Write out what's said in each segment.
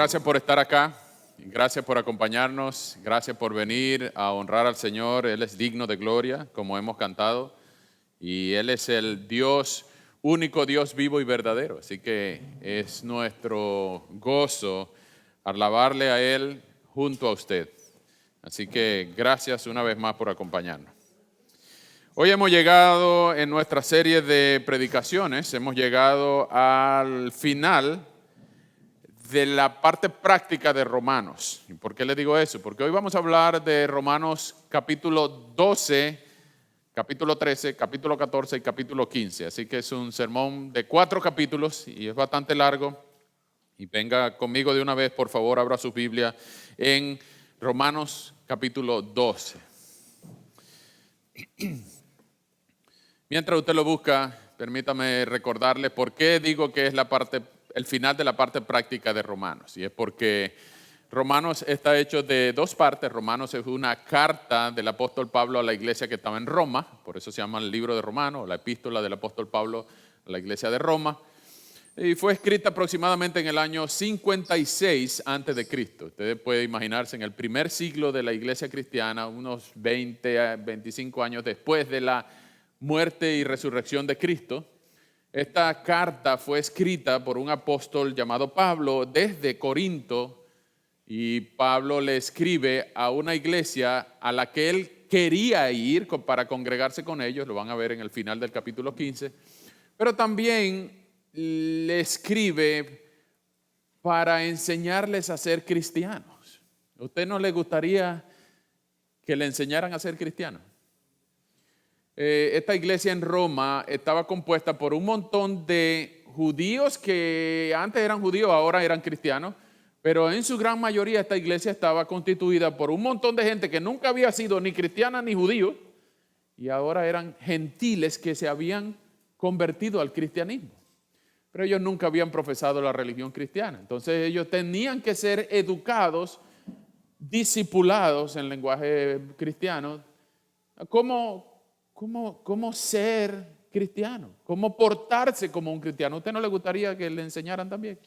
gracias por estar acá, gracias por acompañarnos, gracias por venir a honrar al Señor. Él es digno de gloria, como hemos cantado, y Él es el Dios, único Dios vivo y verdadero. Así que es nuestro gozo alabarle a Él junto a usted. Así que gracias una vez más por acompañarnos. Hoy hemos llegado en nuestra serie de predicaciones, hemos llegado al final de la parte práctica de Romanos. ¿Y por qué le digo eso? Porque hoy vamos a hablar de Romanos capítulo 12, capítulo 13, capítulo 14 y capítulo 15. Así que es un sermón de 4 capítulos y es bastante largo. Y venga conmigo de una vez, por favor, abra su Biblia en Romanos capítulo 12. Mientras usted lo busca, permítame recordarle por qué digo que es el final de la parte práctica de Romanos. Y es porque Romanos está hecho de 2 partes. Romanos es una carta del apóstol Pablo a la iglesia que estaba en Roma, por eso se llama el libro de Romanos, o la epístola del apóstol Pablo a la iglesia de Roma. Y fue escrita aproximadamente en el año 56 antes de Cristo. Ustedes pueden imaginarse en el primer siglo de la iglesia cristiana, unos 20 a 25 años después de la muerte y resurrección de Cristo. Esta carta fue escrita por un apóstol llamado Pablo desde Corinto, y Pablo le escribe a una iglesia a la que él quería ir para congregarse con ellos, lo van a ver en el final del capítulo 15, pero también le escribe para enseñarles a ser cristianos. ¿A usted no le gustaría que le enseñaran a ser cristianos? Esta iglesia en Roma estaba compuesta por un montón de judíos que antes eran judíos, ahora eran cristianos, pero en su gran mayoría esta iglesia estaba constituida por un montón de gente que nunca había sido ni cristiana ni judío, y ahora eran gentiles que se habían convertido al cristianismo, pero ellos nunca habían profesado la religión cristiana. Entonces ellos tenían que ser educados, discipulados en lenguaje cristiano, ¿Cómo ser cristiano? ¿Cómo portarse como un cristiano? ¿A usted no le gustaría que le enseñaran también?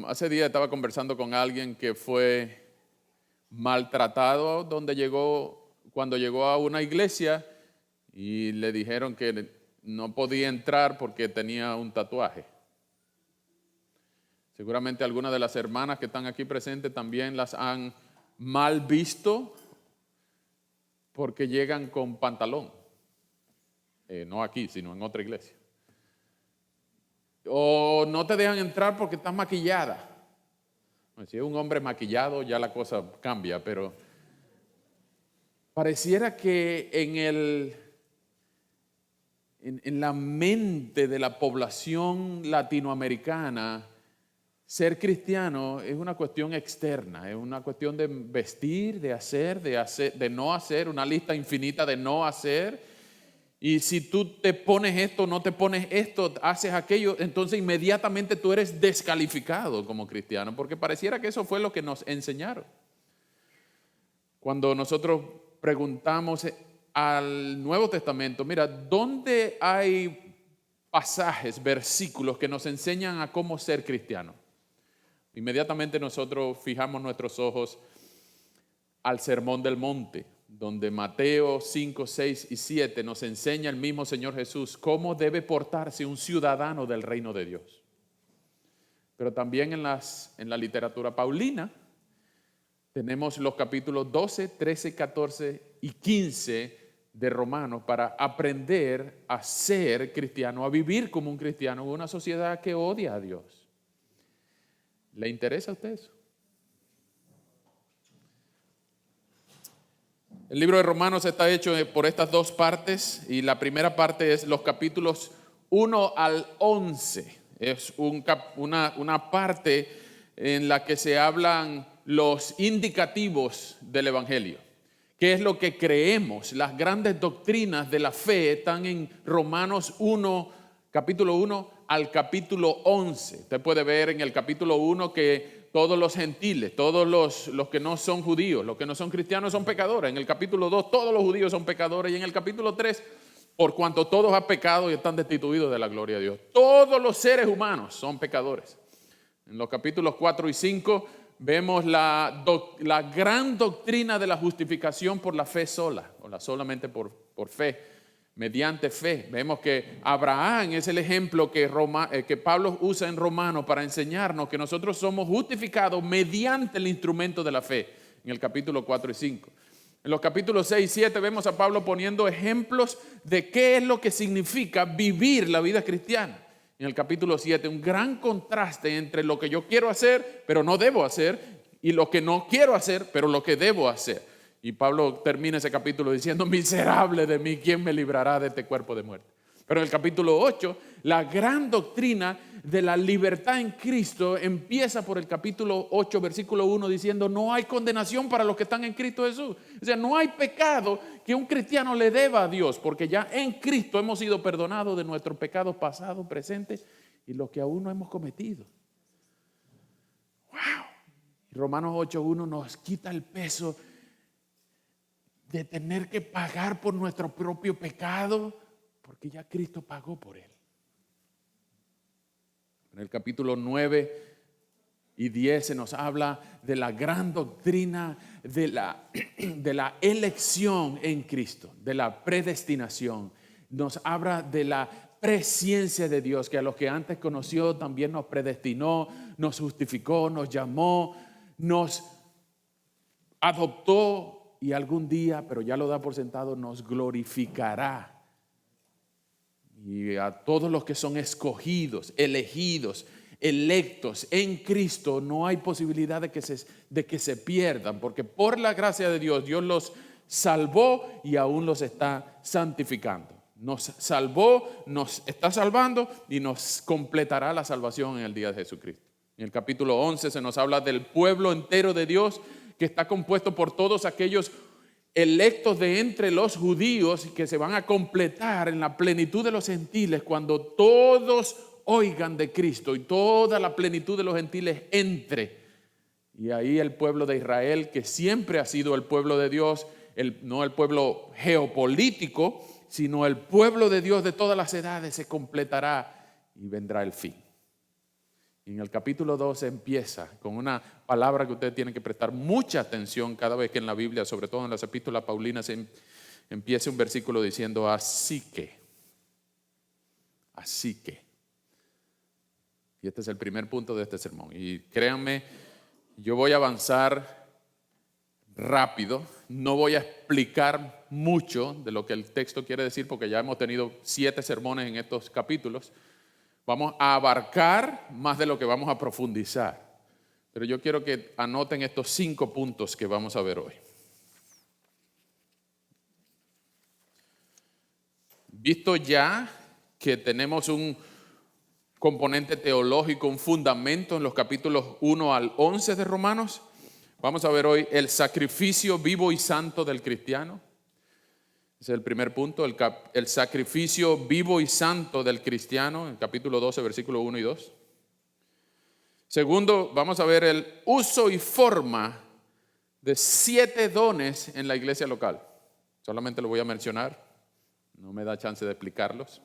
Hace días estaba conversando con alguien que fue maltratado cuando llegó a una iglesia y le dijeron que no podía entrar porque tenía un tatuaje. Seguramente algunas de las hermanas que están aquí presentes también las han mal visto porque llegan con pantalón, no aquí, sino en otra iglesia. O no te dejan entrar porque estás maquillada. Si es un hombre maquillado ya la cosa cambia, pero pareciera que en la mente de la población latinoamericana, ser cristiano es una cuestión externa, es una cuestión de vestir, de hacer, de no hacer, una lista infinita de no hacer. Y si tú te pones esto, no te pones esto, haces aquello, entonces inmediatamente tú eres descalificado como cristiano, porque pareciera que eso fue lo que nos enseñaron. Cuando nosotros preguntamos al Nuevo Testamento, mira, ¿dónde hay pasajes, versículos que nos enseñan a cómo ser cristiano? Inmediatamente nosotros fijamos nuestros ojos al Sermón del Monte, donde Mateo 5, 6 y 7 nos enseña el mismo Señor Jesús cómo debe portarse un ciudadano del reino de Dios. Pero también en la literatura paulina tenemos los capítulos 12, 13, 14 y 15 de Romanos para aprender a ser cristiano, a vivir como un cristiano en una sociedad que odia a Dios. ¿Le interesa a usted eso? El libro de Romanos está hecho por estas 2 partes, y la primera parte es los capítulos 1 al 11. Es una parte en la que se hablan los indicativos del Evangelio. ¿Qué es lo que creemos? Las grandes doctrinas de la fe están en Romanos 1, capítulo 1 al capítulo 11. Usted puede ver en el capítulo 1 que todos los gentiles, todos los que no son judíos, los que no son cristianos son pecadores. En el capítulo 2 todos los judíos son pecadores, y en el capítulo 3, por cuanto todos han pecado y están destituidos de la gloria de Dios. Todos los seres humanos son pecadores. En los capítulos 4 y 5 vemos la gran doctrina de la justificación por la fe sola, o solamente por fe, mediante fe. Vemos que Abraham es el ejemplo que Pablo usa en Romanos para enseñarnos que nosotros somos justificados mediante el instrumento de la fe, en el capítulo 4 y 5. En los capítulos 6 y 7 vemos a Pablo poniendo ejemplos de qué es lo que significa vivir la vida cristiana. En el capítulo 7, un gran contraste entre lo que yo quiero hacer, pero no debo hacer, y lo que no quiero hacer, pero lo que debo hacer. Y Pablo termina ese capítulo diciendo, miserable de mí, ¿quién me librará de este cuerpo de muerte? Pero en el capítulo 8, la gran doctrina de la libertad en Cristo empieza por el capítulo 8, versículo 1, diciendo, no hay condenación para los que están en Cristo Jesús. O sea, no hay pecado que un cristiano le deba a Dios, porque ya en Cristo hemos sido perdonados de nuestros pecados pasados, presentes y los que aún no hemos cometido. ¡Wow! Romanos 8:1 nos quita el peso de tener que pagar por nuestro propio pecado, porque ya Cristo pagó por él. En el capítulo 9 y 10 se nos habla de la gran doctrina de la elección en Cristo, de la predestinación. Nos habla de la presciencia de Dios, que a los que antes conoció también nos predestinó, nos justificó, nos llamó, nos adoptó y algún día, pero ya lo da por sentado, nos glorificará. Y a todos los que son escogidos, elegidos, electos en Cristo, no hay posibilidad de que se pierdan, porque por la gracia de Dios, Dios los salvó y aún los está santificando. Nos salvó, nos está salvando y nos completará la salvación en el día de Jesucristo. En el capítulo 11 se nos habla del pueblo entero de Dios, que está compuesto por todos aquellos electos de entre los judíos que se van a completar en la plenitud de los gentiles cuando todos oigan de Cristo y toda la plenitud de los gentiles entre. Y ahí el pueblo de Israel, que siempre ha sido el pueblo de Dios, no el pueblo geopolítico, sino el pueblo de Dios de todas las edades, se completará y vendrá el fin. Y en el capítulo 12 empieza con una palabra que ustedes tienen que prestar mucha atención cada vez que en la Biblia, sobre todo en las epístolas paulinas, empieza un versículo diciendo así que. Y este es el primer punto de este sermón. Y créanme, yo voy a avanzar rápido, no voy a explicar mucho de lo que el texto quiere decir, porque ya hemos tenido 7 sermones en estos capítulos. Vamos a abarcar más de lo que vamos a profundizar. Pero yo quiero que anoten estos 5 puntos que vamos a ver hoy. Visto ya que tenemos un componente teológico, un fundamento en los capítulos 1 al 11 de Romanos, vamos a ver hoy el sacrificio vivo y santo del cristiano. Ese es el primer punto, el sacrificio vivo y santo del cristiano, en el capítulo 12, versículo 1 y 2. Segundo, vamos a ver el uso y forma de 7 dones en la iglesia local. Solamente lo voy a mencionar, no me da chance de explicarlos.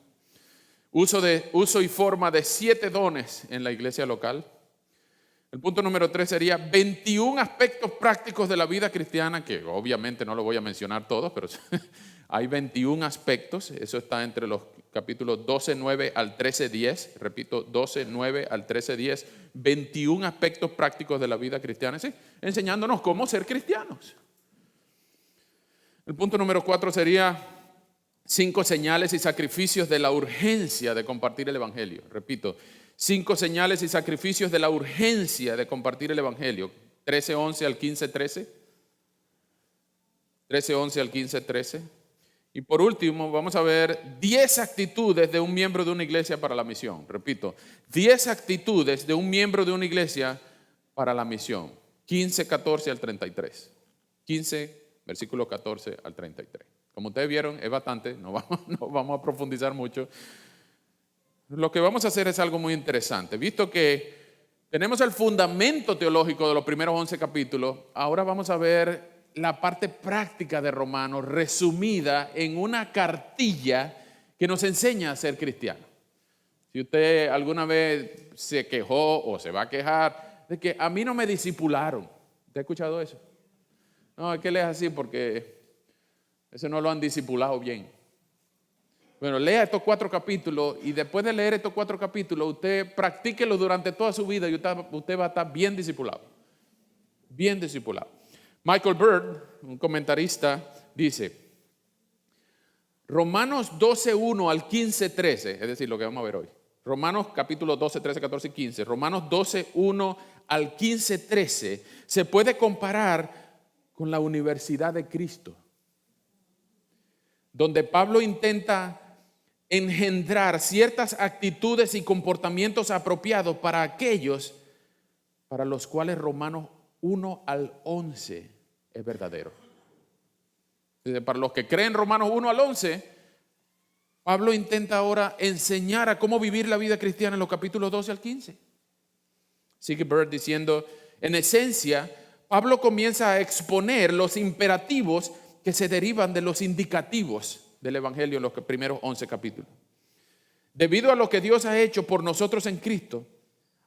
Uso y forma de 7 dones en la iglesia local. El punto número 3 sería 21 aspectos prácticos de la vida cristiana, que obviamente no lo voy a mencionar todos, pero hay 21 aspectos. Eso está entre los capítulos 12:9 al 13:10. Repito, 12:9 al 13:10. 21 aspectos prácticos de la vida cristiana, ¿sí? Enseñándonos cómo ser cristianos. El punto número 4 sería 5 señales y sacrificios de la urgencia de compartir el evangelio. Repito, 5 señales y sacrificios de la urgencia de compartir el evangelio. 13:11 al 15:13. 13:11 al 15:13. Y por último, vamos a ver 10 actitudes de un miembro de una iglesia para la misión. Repito, 10 actitudes de un miembro de una iglesia para la misión. 15:14 al 33. 15, versículo 14 al 33. Como ustedes vieron, es bastante, no vamos a profundizar mucho. Lo que vamos a hacer es algo muy interesante. Visto que tenemos el fundamento teológico de los primeros 11 capítulos, ahora vamos a ver la parte práctica de Romanos resumida en una cartilla que nos enseña a ser cristiano. Si usted alguna vez se quejó o se va a quejar de que a mí no me discipularon, ¿usted ha escuchado eso? No, es que él es así porque ese no lo han discipulado bien. Bueno, lea estos 4 capítulos y después de leer estos 4 capítulos, usted practíquelo durante toda su vida y usted va a estar bien discipulado. Bien discipulado. Michael Bird, un comentarista, dice, Romanos 12:1 al 15:13, es decir, lo que vamos a ver hoy. Romanos capítulo 12, 13, 14 y 15. Romanos 12:1 al 15:13 se puede comparar con la universidad de Cristo, donde Pablo intenta engendrar ciertas actitudes y comportamientos apropiados para aquellos para los cuales Romanos 1 al 11 es verdadero. Para los que creen Romanos 1 al 11, Pablo intenta ahora enseñar a cómo vivir la vida cristiana en los capítulos 12 al 15. Sigue Bird diciendo, en esencia, Pablo comienza a exponer los imperativos que se derivan de los indicativos del Evangelio en los primeros 11 capítulos. Debido a lo que Dios ha hecho por nosotros en Cristo,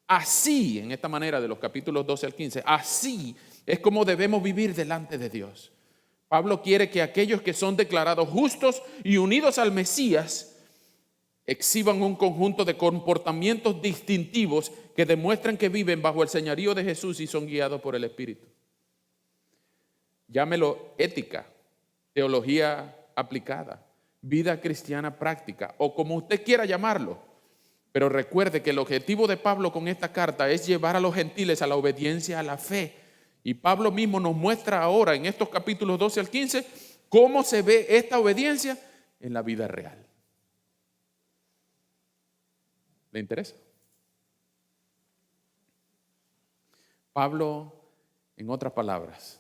así, en esta manera de los capítulos 12 al 15, así es como debemos vivir delante de Dios. Pablo quiere que aquellos que son declarados justos y unidos al Mesías exhiban un conjunto de comportamientos distintivos que demuestran que viven bajo el señorío de Jesús y son guiados por el Espíritu. Llámelo ética, teología aplicada, vida cristiana práctica o como usted quiera llamarlo. Pero recuerde que el objetivo de Pablo con esta carta es llevar a los gentiles a la obediencia a la fe. Y Pablo mismo nos muestra ahora en estos capítulos 12 al 15 cómo se ve esta obediencia en la vida real. ¿Le interesa? Pablo, en otras palabras,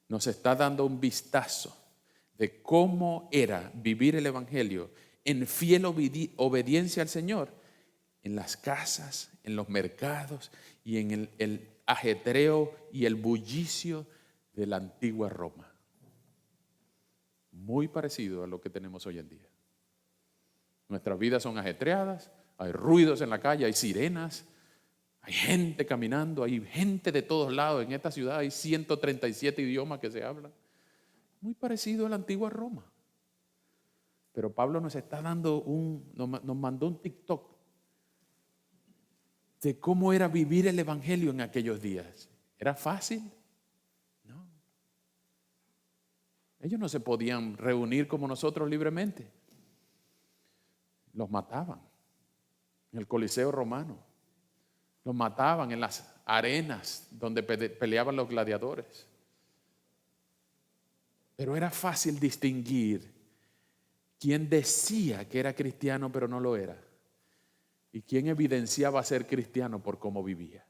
nos está dando un vistazo de cómo era vivir el Evangelio en fiel obediencia al Señor en las casas, en los mercados y en el ajetreo y el bullicio de la antigua Roma. Muy parecido a lo que tenemos hoy en día. Nuestras vidas son ajetreadas, hay ruidos en la calle, hay sirenas, hay gente caminando, hay gente de todos lados. En esta ciudad hay 137 idiomas que se hablan. Muy parecido a la antigua Roma. Pero Pablo nos está dando nos mandó un TikTok de cómo era vivir el Evangelio en aquellos días. ¿Era fácil? No. Ellos no se podían reunir como nosotros libremente. Los mataban en el Coliseo romano. Los mataban en las arenas donde peleaban los gladiadores. Pero era fácil distinguir quién decía que era cristiano pero no lo era. Y quién evidenciaba ser cristiano por cómo vivía.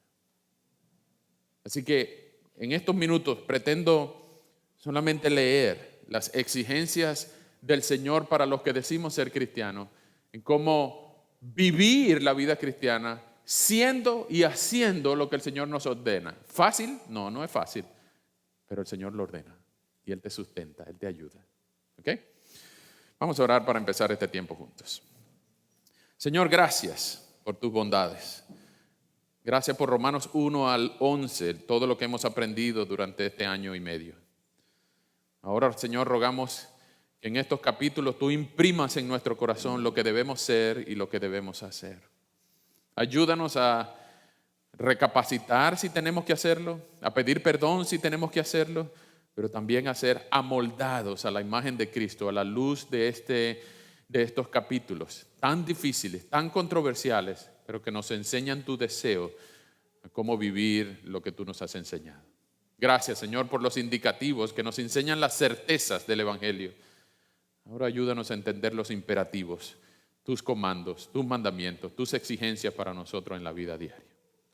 Así que en estos minutos pretendo solamente leer las exigencias del Señor para los que decimos ser cristianos, en cómo vivir la vida cristiana siendo y haciendo lo que el Señor nos ordena. ¿Fácil? No, no es fácil, pero el Señor lo ordena y Él te sustenta, Él te ayuda. ¿Ok? Vamos a orar para empezar este tiempo juntos. Señor, gracias por tus bondades. Gracias por Romanos 1 al 11, todo lo que hemos aprendido durante este año y medio. Ahora, Señor, rogamos que en estos capítulos tú imprimas en nuestro corazón lo que debemos ser y lo que debemos hacer. Ayúdanos a recapacitar si tenemos que hacerlo, a pedir perdón si tenemos que hacerlo, pero también a ser amoldados a la imagen de Cristo, a la luz de estos capítulos tan difíciles, tan controversiales, pero que nos enseñan tu deseo a cómo vivir lo que tú nos has enseñado. Gracias, Señor, por los indicativos que nos enseñan las certezas del Evangelio. Ahora ayúdanos a entender los imperativos, tus comandos, tus mandamientos, tus exigencias para nosotros en la vida diaria.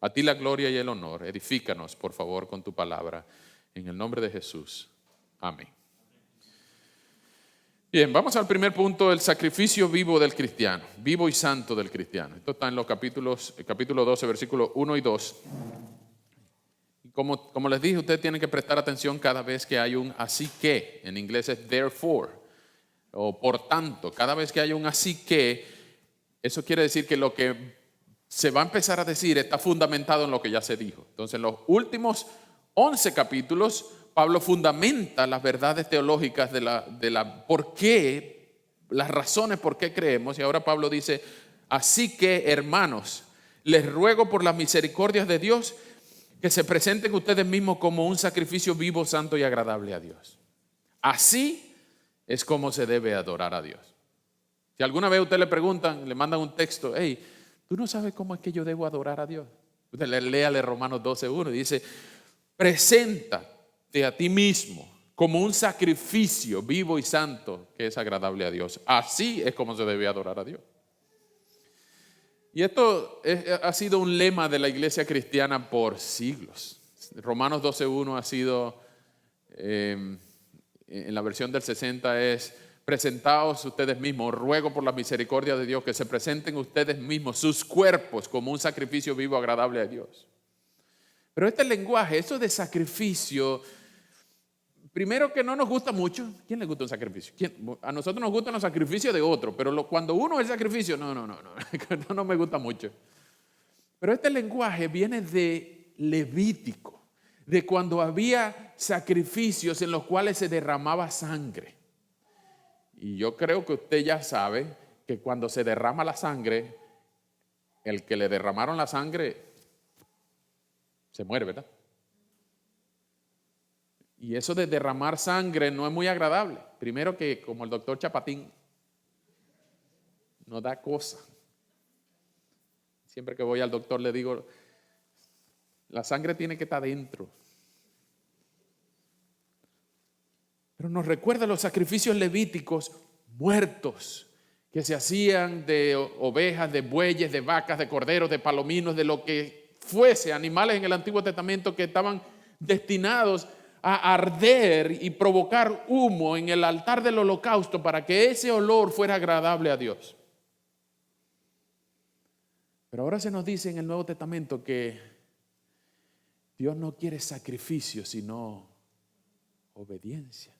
A ti la gloria y el honor. Edifícanos, por favor, con tu palabra. En el nombre de Jesús. Amén. Bien, vamos al primer punto, el sacrificio vivo del cristiano, vivo y santo del cristiano. Esto está en los capítulo 12, versículos 1 y 2. Y como les dije, ustedes tienen que prestar atención cada vez que hay un así que, en inglés es therefore, o por tanto, cada vez que hay un así que, Eso quiere decir que lo que se va a empezar a decir está fundamentado en lo que ya se dijo. Entonces, en los últimos 11 capítulos, Pablo fundamenta las verdades teológicas de la por qué, las razones por qué creemos. Y ahora Pablo dice, así que, hermanos, les ruego por las misericordias de Dios que se presenten ustedes mismos como un sacrificio vivo, santo y agradable a Dios. Así es como se debe adorar a Dios. Si alguna vez usted le preguntan, le mandan un texto, hey, ¿tú no sabes cómo es que yo debo adorar a Dios? Usted léale Romanos 12:1 y dice, preséntate a ti mismo como un sacrificio vivo y santo que es agradable a Dios. Así es como se debe adorar a Dios. Y esto ha sido un lema de la iglesia cristiana por siglos. Romanos 12:1 ha sido, en la versión del 60 es, presentaos ustedes mismos, ruego por la misericordia de Dios que se presenten ustedes mismos, sus cuerpos, como un sacrificio vivo agradable a Dios. Pero este lenguaje, eso de sacrificio, primero que no nos gusta mucho. ¿Quién le gusta un sacrificio? A nosotros nos gustan los sacrificios de otro, pero cuando uno es el sacrificio, no me gusta mucho. Pero este lenguaje viene de Levítico, de cuando había sacrificios en los cuales se derramaba sangre. Y yo creo que usted ya sabe que cuando se derrama la sangre, el que le derramaron la sangre se muere, ¿verdad? Y eso de derramar sangre no es muy agradable. Primero que, como el doctor Chapatín, no da cosa. Siempre que voy al doctor le digo, la sangre tiene que estar dentro. Pero nos recuerda los sacrificios levíticos muertos que se hacían de ovejas, de bueyes, de vacas, de corderos, de palominos, de lo que fuese, animales en el Antiguo Testamento que estaban destinados a arder y provocar humo en el altar del holocausto para que ese olor fuera agradable a Dios. Pero ahora se nos dice en el Nuevo Testamento que Dios no quiere sacrificio, sino obediencia.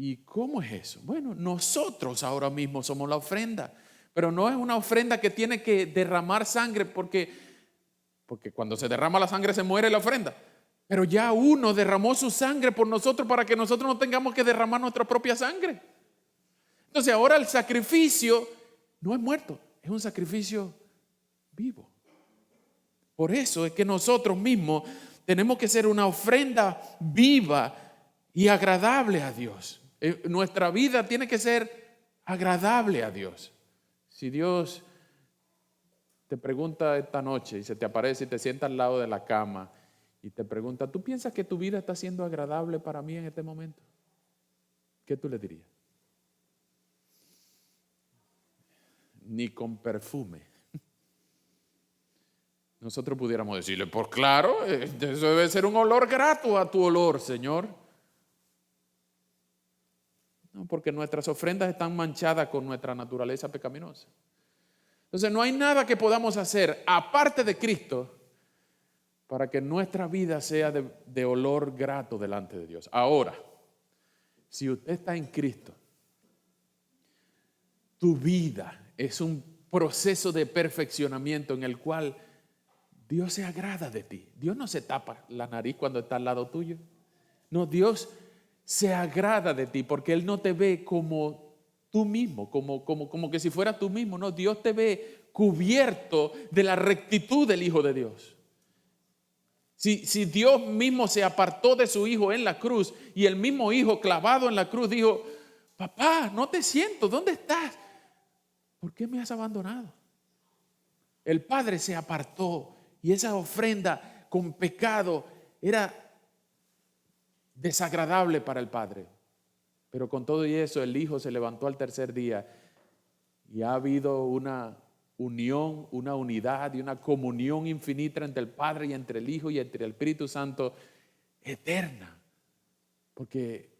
¿Y cómo es eso? Bueno, nosotros ahora mismo somos la ofrenda, pero no es una ofrenda que tiene que derramar sangre porque cuando se derrama la sangre se muere la ofrenda. Pero ya uno derramó su sangre por nosotros para que nosotros no tengamos que derramar nuestra propia sangre. Entonces ahora el sacrificio no es muerto, es un sacrificio vivo. Por eso es que nosotros mismos tenemos que ser una ofrenda viva y agradable a Dios. Nuestra vida tiene que ser agradable a Dios. Si Dios te pregunta esta noche y se te aparece y te sienta al lado de la cama y te pregunta, ¿tú piensas que tu vida está siendo agradable para mí en este momento? ¿Qué tú le dirías? Ni con perfume. Nosotros pudiéramos decirle, pues claro, eso debe ser un olor grato a tu olor, Señor. No, porque nuestras ofrendas están manchadas con nuestra naturaleza pecaminosa. Entonces no hay nada que podamos hacer aparte de Cristo para que nuestra vida sea de olor grato delante de Dios. Ahora, si usted está en Cristo, tu vida es un proceso de perfeccionamiento en el cual Dios se agrada de ti. Dios no se tapa la nariz cuando está al lado tuyo. No, Dios se agrada de ti porque Él no te ve como tú mismo, como que si fuera tú mismo. No, Dios te ve cubierto de la rectitud del Hijo de Dios. Si Dios mismo se apartó de su Hijo en la cruz y el mismo Hijo clavado en la cruz dijo, papá, no te siento, ¿dónde estás? ¿Por qué me has abandonado? El Padre se apartó y esa ofrenda con pecado era desagradable para el Padre. Pero con todo y eso, el Hijo se levantó al tercer día y ha habido una unión, una unidad y una comunión infinita entre el Padre y entre el Hijo y entre el Espíritu Santo eterna. Porque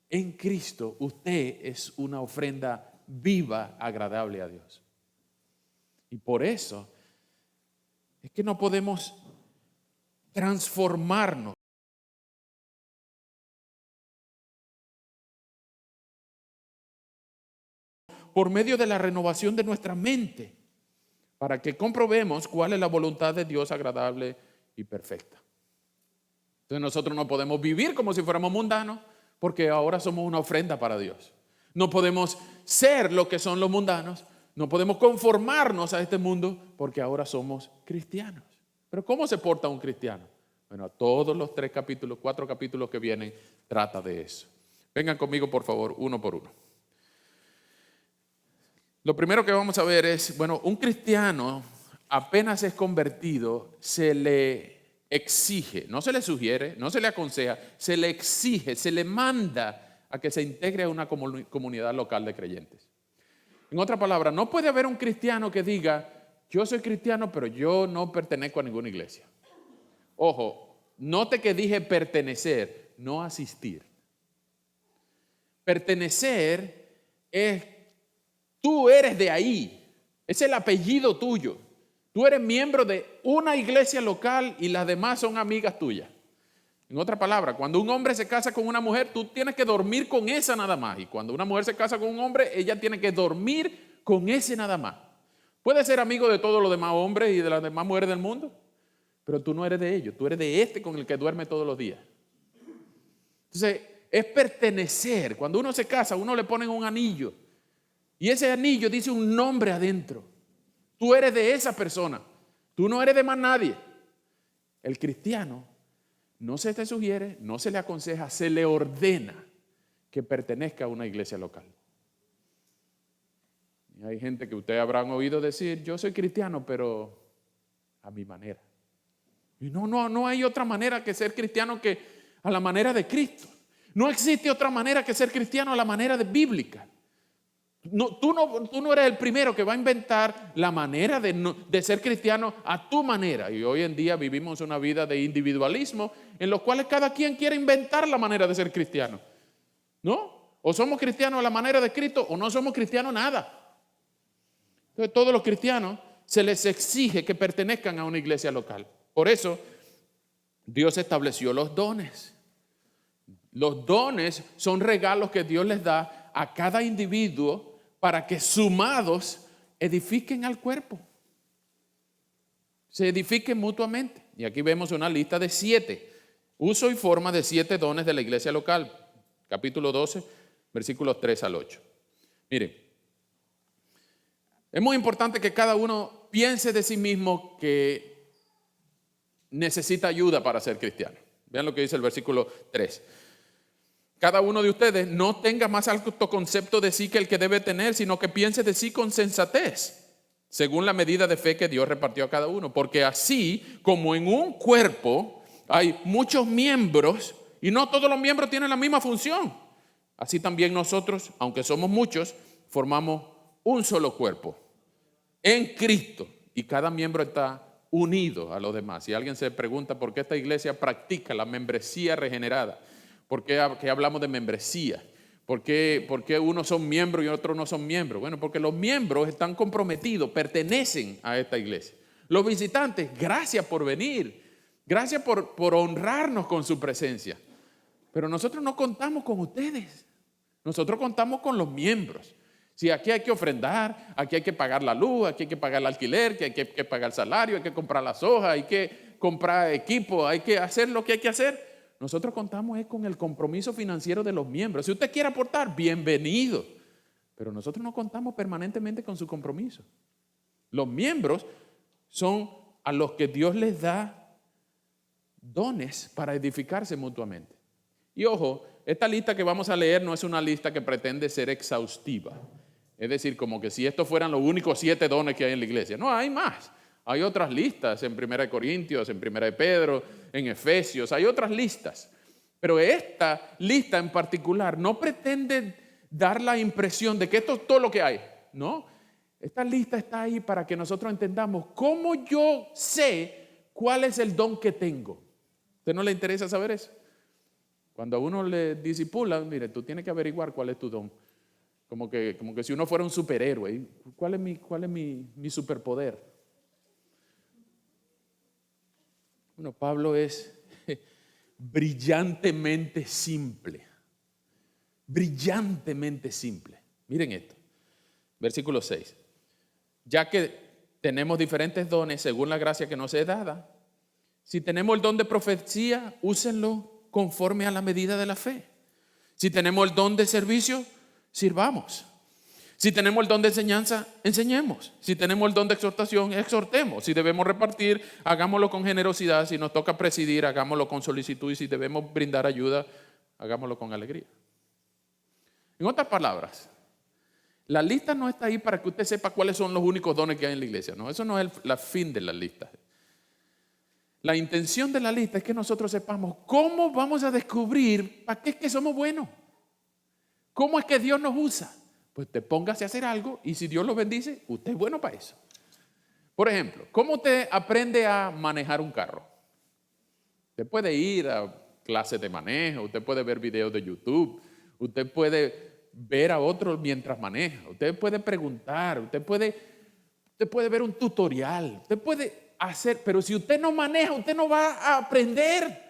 en Cristo usted es una ofrenda viva, agradable a Dios. Y por eso es que no podemos transformarnos por medio de la renovación de nuestra mente, para que comprobemos cuál es la voluntad de Dios agradable y perfecta. Entonces nosotros no podemos vivir como si fuéramos mundanos, porque ahora somos una ofrenda para Dios. No podemos ser lo que son los mundanos, no podemos conformarnos a este mundo, porque ahora somos cristianos. Pero ¿cómo se porta un cristiano? Bueno, todos los 4 capítulos que vienen trata de eso. Vengan conmigo, por favor, uno por uno. Lo primero que vamos a ver es, bueno, un cristiano apenas es convertido, se le exige, no se le sugiere, no se le aconseja, se le exige, se le manda a que se integre a una comunidad local de creyentes. En otras palabras, no puede haber un cristiano que diga, yo soy cristiano, pero yo no pertenezco a ninguna iglesia. Ojo, note que dije pertenecer, no asistir. Pertenecer es, tú eres de ahí, es el apellido tuyo. Tú eres miembro de una iglesia local y las demás son amigas tuyas. En otras palabras, cuando un hombre se casa con una mujer, tú tienes que dormir con esa nada más. Y cuando una mujer se casa con un hombre, ella tiene que dormir con ese nada más. Puedes ser amigo de todos los demás hombres y de las demás mujeres del mundo, pero tú no eres de ellos, tú eres de este con el que duerme todos los días. Entonces, es pertenecer. Cuando uno se casa, uno le ponen un anillo y ese anillo dice un nombre adentro. Tú eres de esa persona, tú no eres de más nadie. El cristiano no se te sugiere, no se le aconseja, se le ordena que pertenezca a una iglesia local. Y hay gente que ustedes habrán oído decir, yo soy cristiano, pero a mi manera. Y no hay otra manera que ser cristiano que a la manera de Cristo. No existe otra manera que ser cristiano a la manera de bíblica. Tú no eres el primero que va a inventar la manera de ser cristiano a tu manera. Y hoy en día vivimos una vida de individualismo en los cuales cada quien quiere inventar la manera de ser cristiano. ¿No? O somos cristianos a la manera de Cristo o no somos cristianos nada. Entonces todos los cristianos se les exige que pertenezcan a una iglesia local. Por eso Dios estableció los dones. Los dones son regalos que Dios les da a cada individuo para que sumados edifiquen al cuerpo. Se edifiquen mutuamente. Y aquí vemos una lista de 7. Uso y forma de 7 dones de la iglesia local. Capítulo 12, versículos 3 al 8. Miren, es muy importante que cada uno piense de sí mismo que necesita ayuda para ser cristiano. Vean lo que dice el versículo 3. Cada uno de ustedes no tenga más alto concepto de sí que el que debe tener, sino que piense de sí con sensatez, según la medida de fe que Dios repartió a cada uno. Porque así como en un cuerpo hay muchos miembros y no todos los miembros tienen la misma función, así también nosotros, aunque somos muchos, formamos un solo cuerpo en Cristo y cada miembro está unido a los demás. Si alguien se pregunta por qué esta iglesia practica la membresía regenerada, ¿por qué hablamos de membresía? ¿Por qué unos son miembros y otros no son miembros? Bueno, porque los miembros están comprometidos, pertenecen a esta iglesia. Los visitantes, gracias por venir, gracias por honrarnos con su presencia. Pero nosotros no contamos con ustedes, nosotros contamos con los miembros. Si aquí hay que ofrendar, aquí hay que pagar la luz, aquí hay que pagar el alquiler, que hay que pagar el salario, hay que comprar las hojas, hay que comprar equipo, hay que hacer lo que hay que hacer. Nosotros contamos con el compromiso financiero de los miembros. Si usted quiere aportar, bienvenido. Pero nosotros no contamos permanentemente con su compromiso. Los miembros son a los que Dios les da dones para edificarse mutuamente. Y ojo, esta lista que vamos a leer no es una lista que pretende ser exhaustiva. Es decir, como que si estos fueran los únicos 7 dones que hay en la iglesia. No, hay más. Hay otras listas en 1 Corintios, en 1 Pedro, en Efesios. Hay otras listas. Pero esta lista en particular no pretende dar la impresión de que esto es todo lo que hay. No. Esta lista está ahí para que nosotros entendamos cómo yo sé cuál es el don que tengo. ¿A usted no le interesa saber eso? Cuando a uno le discipula, mire, tú tienes que averiguar cuál es tu don. Como que si uno fuera un superhéroe. ¿Cuál es mi superpoder? Bueno, Pablo es brillantemente simple. Brillantemente simple. Miren esto. versículo 6. Ya que tenemos diferentes dones según la gracia que nos es dada, si tenemos el don de profecía, úsenlo conforme a la medida de la fe. Si tenemos el don de servicio, sirvamos. Si tenemos el don de enseñanza, enseñemos. Si tenemos el don de exhortación, exhortemos. Si debemos repartir, hagámoslo con generosidad. Si nos toca presidir, hagámoslo con solicitud. Y si debemos brindar ayuda, hagámoslo con alegría. En otras palabras, la lista no está ahí para que usted sepa cuáles son los únicos dones que hay en la iglesia. No, eso no es el fin de la lista. La intención de la lista es que nosotros sepamos cómo vamos a descubrir para qué es que somos buenos. ¿Cómo es que Dios nos usa? Pues te póngase a hacer algo y si Dios lo bendice, usted es bueno para eso. Por ejemplo, ¿cómo usted aprende a manejar un carro? Usted puede ir a clases de manejo, usted puede ver videos de YouTube, usted puede ver a otros mientras maneja, usted puede preguntar, usted puede ver un tutorial, usted puede hacer, pero si usted no maneja, usted no va a aprender.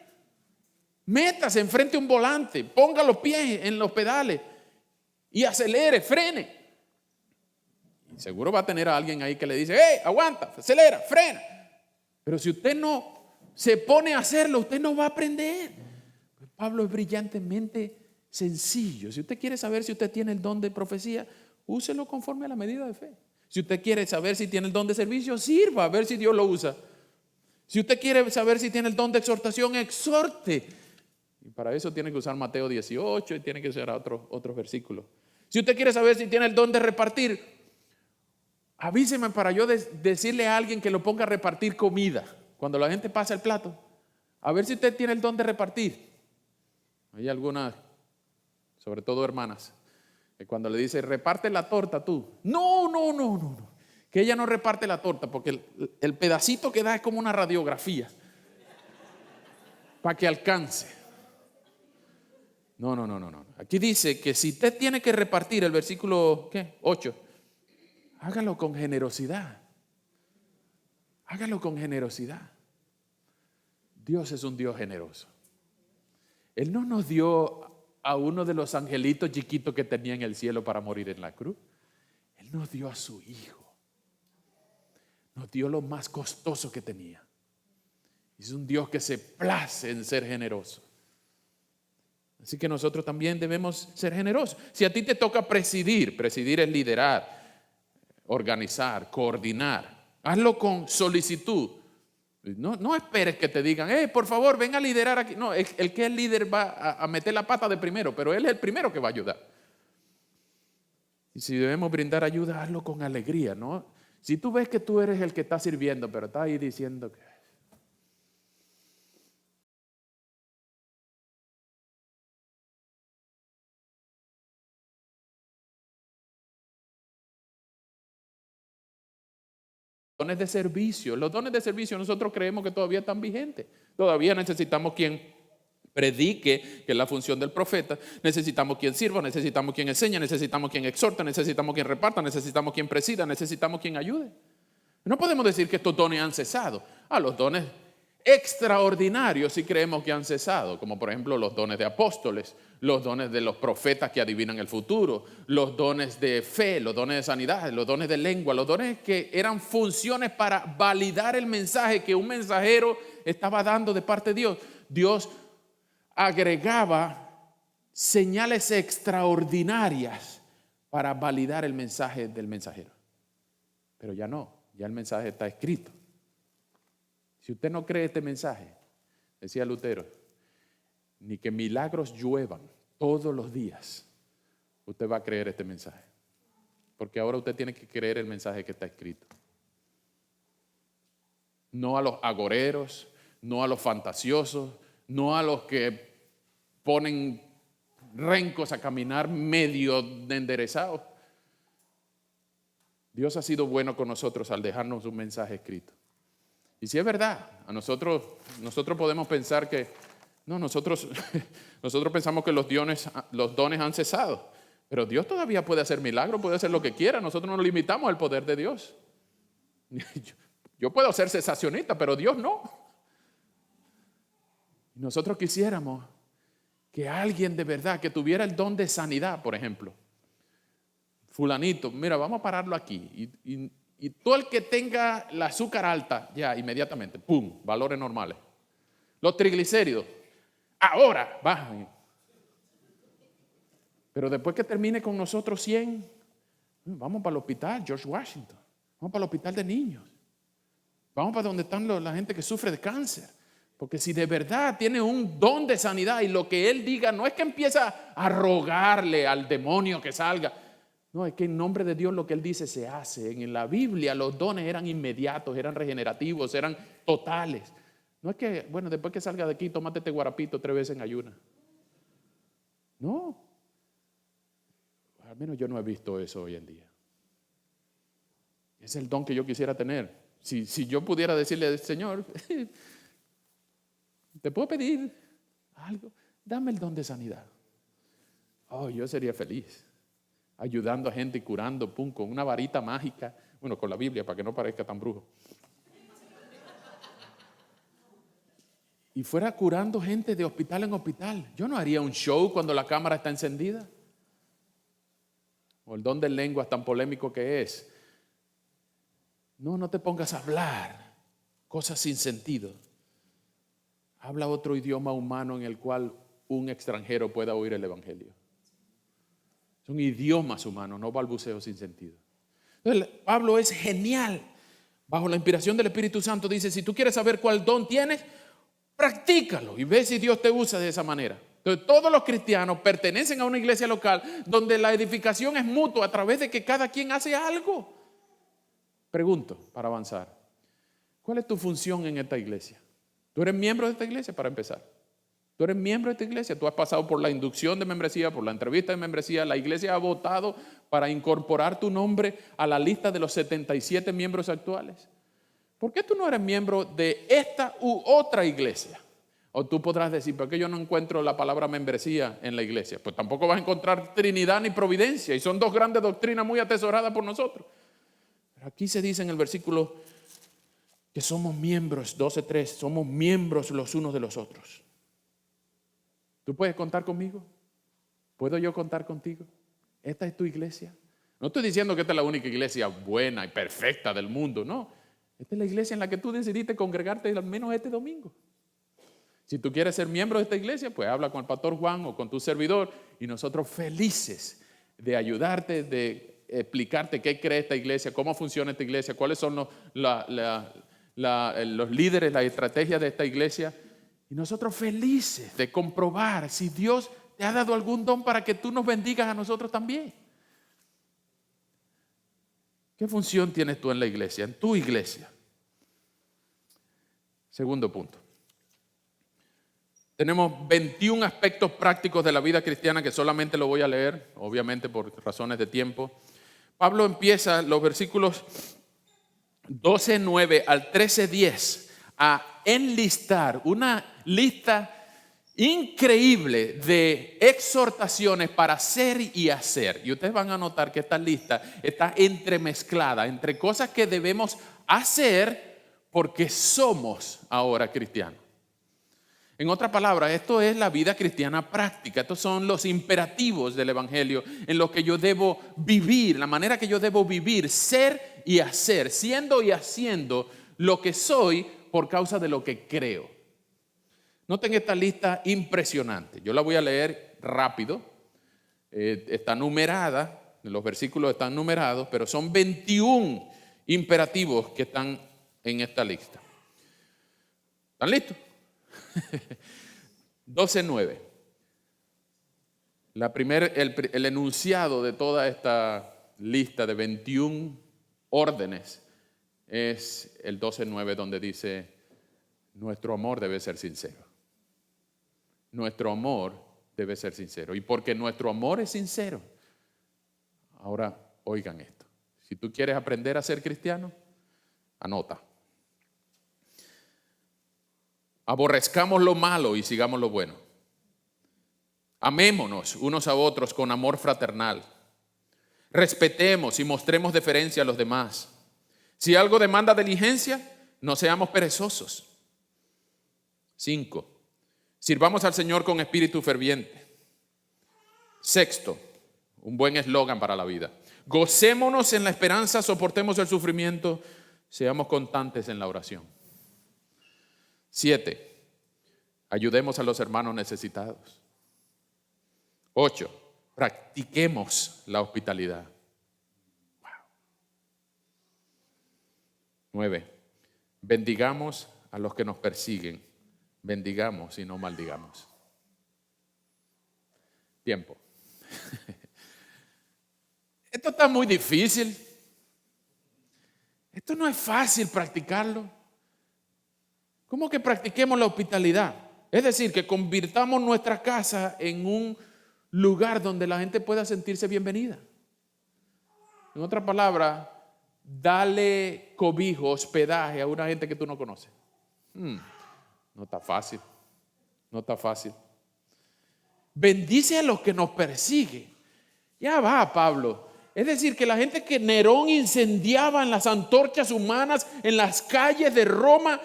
Métase enfrente a un volante, ponga los pies en los pedales y acelere, frene. Y seguro va a tener a alguien ahí que le dice, hey, aguanta, acelera, frena. Pero si usted no se pone a hacerlo, usted no va a aprender. Pues Pablo es brillantemente sencillo. Si usted quiere saber si usted tiene el don de profecía, úselo conforme a la medida de fe. Si usted quiere saber si tiene el don de servicio, sirva a ver si Dios lo usa. Si usted quiere saber si tiene el don de exhortación, exhorte. Y para eso tiene que usar Mateo 18 y tiene que usar otros versículos. Si usted quiere saber si tiene el don de repartir, avíseme para yo decirle a alguien que lo ponga a repartir comida. Cuando la gente pasa el plato, a ver si usted tiene el don de repartir. Hay algunas, sobre todo hermanas, que cuando le dice, reparte la torta tú. No. Que ella no reparte la torta porque el pedacito que da es como una radiografía para que alcance. No. Aquí dice que si usted tiene que repartir el versículo 8, hágalo con generosidad. Hágalo con generosidad. Dios es un Dios generoso. Él no nos dio a uno de los angelitos chiquitos que tenía en el cielo para morir en la cruz. Él nos dio a su Hijo. Nos dio lo más costoso que tenía. Es un Dios que se place en ser generoso. Así que nosotros también debemos ser generosos. Si a ti te toca presidir es liderar, organizar, coordinar. Hazlo con solicitud. No esperes que te digan, por favor, ven a liderar aquí. No, el que es líder va a meter la pata de primero, pero él es el primero que va a ayudar. Y si debemos brindar ayuda, hazlo con alegría, ¿no? Si tú ves que tú eres el que está sirviendo, pero estás ahí diciendo que dones de servicio. Los dones de servicio nosotros creemos que todavía están vigentes. Todavía necesitamos quien predique, que es la función del profeta. Necesitamos quien sirva, necesitamos quien enseñe, necesitamos quien exhorta, necesitamos quien reparta, necesitamos quien presida, necesitamos quien ayude. No podemos decir que estos dones han cesado. Los dones extraordinarios sí creemos que han cesado, como por ejemplo los dones de apóstoles, los dones de los profetas que adivinan el futuro, los dones de fe, los dones de sanidad, los dones de lengua, los dones que eran funciones para validar el mensaje que un mensajero estaba dando de parte de Dios. Dios agregaba señales extraordinarias para validar el mensaje del mensajero. Pero ya no, ya el mensaje está escrito. Si usted no cree este mensaje, decía Lutero, ni que milagros lluevan todos los días, usted va a creer este mensaje. Porque ahora usted tiene que creer el mensaje que está escrito. No a los agoreros, no a los fantasiosos, no a los que ponen rencos a caminar medio enderezados. Dios ha sido bueno con nosotros al dejarnos un mensaje escrito. Y si es verdad, nosotros podemos pensar que, no, nosotros pensamos que los dones han cesado, pero Dios todavía puede hacer milagros, puede hacer lo que quiera, nosotros no nos limitamos al poder de Dios. Yo puedo ser cesacionista, pero Dios no. Nosotros quisiéramos que alguien de verdad que tuviera el don de sanidad, por ejemplo, fulanito, mira, vamos a pararlo aquí. Y todo el que tenga la azúcar alta, ya inmediatamente, ¡pum!, valores normales. Los triglicéridos, ahora, bajan. Pero después que termine con nosotros 100, vamos para el hospital George Washington, vamos para el hospital de niños, vamos para donde están la gente que sufre de cáncer. Porque si de verdad tiene un don de sanidad y lo que él diga no es que empieza a rogarle al demonio que salga, no, es que en nombre de Dios lo que él dice se hace. En la Biblia los dones eran inmediatos, eran regenerativos, eran totales. No es que, bueno, después que salga de aquí, tómate este guarapito 3 veces en ayuna. No. Al menos yo no he visto eso hoy en día. Es el don que yo quisiera tener. Si yo pudiera decirle, Señor, ¿te puedo pedir algo? Dame el don de sanidad. Oh, yo sería feliz. Ayudando a gente y curando, pum, con una varita mágica. Bueno, con la Biblia, para que no parezca tan brujo. Y fuera curando gente de hospital en hospital. Yo no haría un show cuando la cámara está encendida. O el don de lenguas tan polémico que es. No te pongas a hablar cosas sin sentido. Habla otro idioma humano en el cual un extranjero pueda oír el evangelio. Son idiomas humanos, no balbuceos sin sentido. Entonces, Pablo es genial. Bajo la inspiración del Espíritu Santo dice, si tú quieres saber cuál don tienes, practícalo y ve si Dios te usa de esa manera. Entonces, todos los cristianos pertenecen a una iglesia local donde la edificación es mutua a través de que cada quien hace algo. Pregunto, para avanzar, ¿cuál es tu función en esta iglesia? ¿Tú eres miembro de esta iglesia para empezar? ¿Tú eres miembro de esta iglesia? ¿Tú has pasado por la inducción de membresía, por la entrevista de membresía? La iglesia ha votado para incorporar tu nombre a la lista de los 77 miembros actuales. ¿Por qué tú no eres miembro de esta u otra iglesia? O tú podrás decir, ¿por qué yo no encuentro la palabra membresía en la iglesia? Pues tampoco vas a encontrar Trinidad ni Providencia, y son dos grandes doctrinas muy atesoradas por nosotros. Pero aquí se dice en el versículo que somos miembros, 12:3, somos miembros los unos de los otros. ¿Tú puedes contar conmigo? ¿Puedo yo contar contigo? ¿Esta es tu iglesia? No estoy diciendo que esta es la única iglesia buena y perfecta del mundo, no. Esta es la iglesia en la que tú decidiste congregarte al menos este domingo. Si tú quieres ser miembro de esta iglesia, pues habla con el pastor Juan o con tu servidor y nosotros felices de ayudarte, de explicarte qué cree esta iglesia, cómo funciona esta iglesia, cuáles son los líderes, las estrategias de esta iglesia. Y nosotros felices de comprobar si Dios te ha dado algún don para que tú nos bendigas a nosotros también. ¿Qué función tienes tú en la iglesia, en tu iglesia? Segundo punto. Tenemos 21 aspectos prácticos de la vida cristiana que solamente lo voy a leer, obviamente por razones de tiempo. Pablo empieza los versículos 12:9 al 13:10 a enlistar una lista increíble de exhortaciones para ser y hacer. Y ustedes van a notar que esta lista está entremezclada entre cosas que debemos hacer porque somos ahora cristianos. En otras palabras, esto es la vida cristiana práctica. Estos son los imperativos del evangelio en lo que yo debo vivir, la manera que yo debo vivir, ser y hacer, siendo y haciendo lo que soy por causa de lo que creo. Noten esta lista impresionante. Yo la voy a leer rápido. Está numerada, los versículos están numerados, pero son 21 imperativos que están en esta lista. ¿Están listos? 12:9. El enunciado de toda esta lista de 21 órdenes es el 12:9, donde dice: nuestro amor debe ser sincero. Nuestro amor debe ser sincero. Y porque nuestro amor es sincero, ahora oigan esto. Si tú quieres aprender a ser cristiano, anota. Aborrezcamos lo malo y sigamos lo bueno. Amémonos unos a otros con amor fraternal. Respetemos y mostremos deferencia a los demás. Si algo demanda diligencia, no seamos perezosos. 5. Sirvamos al Señor con espíritu ferviente. 6. Un buen eslogan para la vida. Gocémonos en la esperanza, soportemos el sufrimiento, seamos constantes en la oración. 7. Ayudemos a los hermanos necesitados. 8. Practiquemos la hospitalidad. 9. Bendigamos a los que nos persiguen. Bendigamos y no maldigamos. Tiempo. Esto está muy difícil. Esto no es fácil practicarlo. ¿Cómo que practiquemos la hospitalidad? Es decir, que convirtamos nuestra casa en un lugar donde la gente pueda sentirse bienvenida. En otras palabras, dale cobijo, hospedaje a una gente que tú no conoces. No está fácil. No está fácil. Bendice a los que nos persiguen. Ya va, Pablo. Es decir, que la gente que Nerón incendiaba en las antorchas humanas, en las calles de Roma,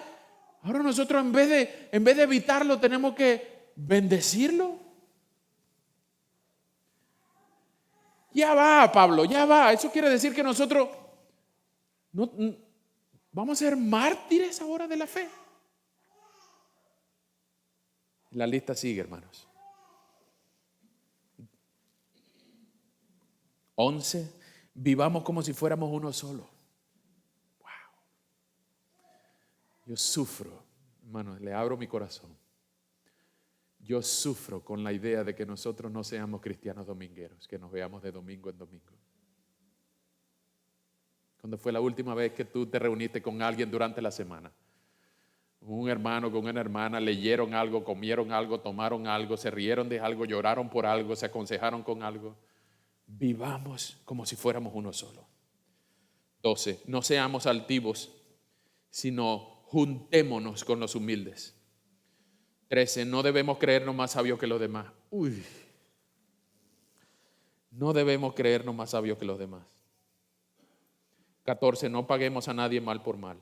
ahora nosotros en vez de evitarlo tenemos que bendecirlo. Ya va, Pablo, ya va. Eso quiere decir que nosotros no vamos a ser mártires ahora de la fe. La lista sigue, hermanos. 11. Vivamos como si fuéramos uno solo. Wow. Yo sufro, hermanos, le abro mi corazón. Yo sufro con la idea de que nosotros no seamos cristianos domingueros, que nos veamos de domingo en domingo. ¿Cuándo fue la última vez que tú te reuniste con alguien durante la semana? Un hermano con una hermana, leyeron algo, comieron algo, tomaron algo, se rieron de algo, lloraron por algo, se aconsejaron con algo. Vivamos como si fuéramos uno solo. 12. No seamos altivos, sino juntémonos con los humildes. 13. No debemos creernos más sabios que los demás. No debemos creernos más sabios que los demás. 14. No paguemos a nadie mal por mal.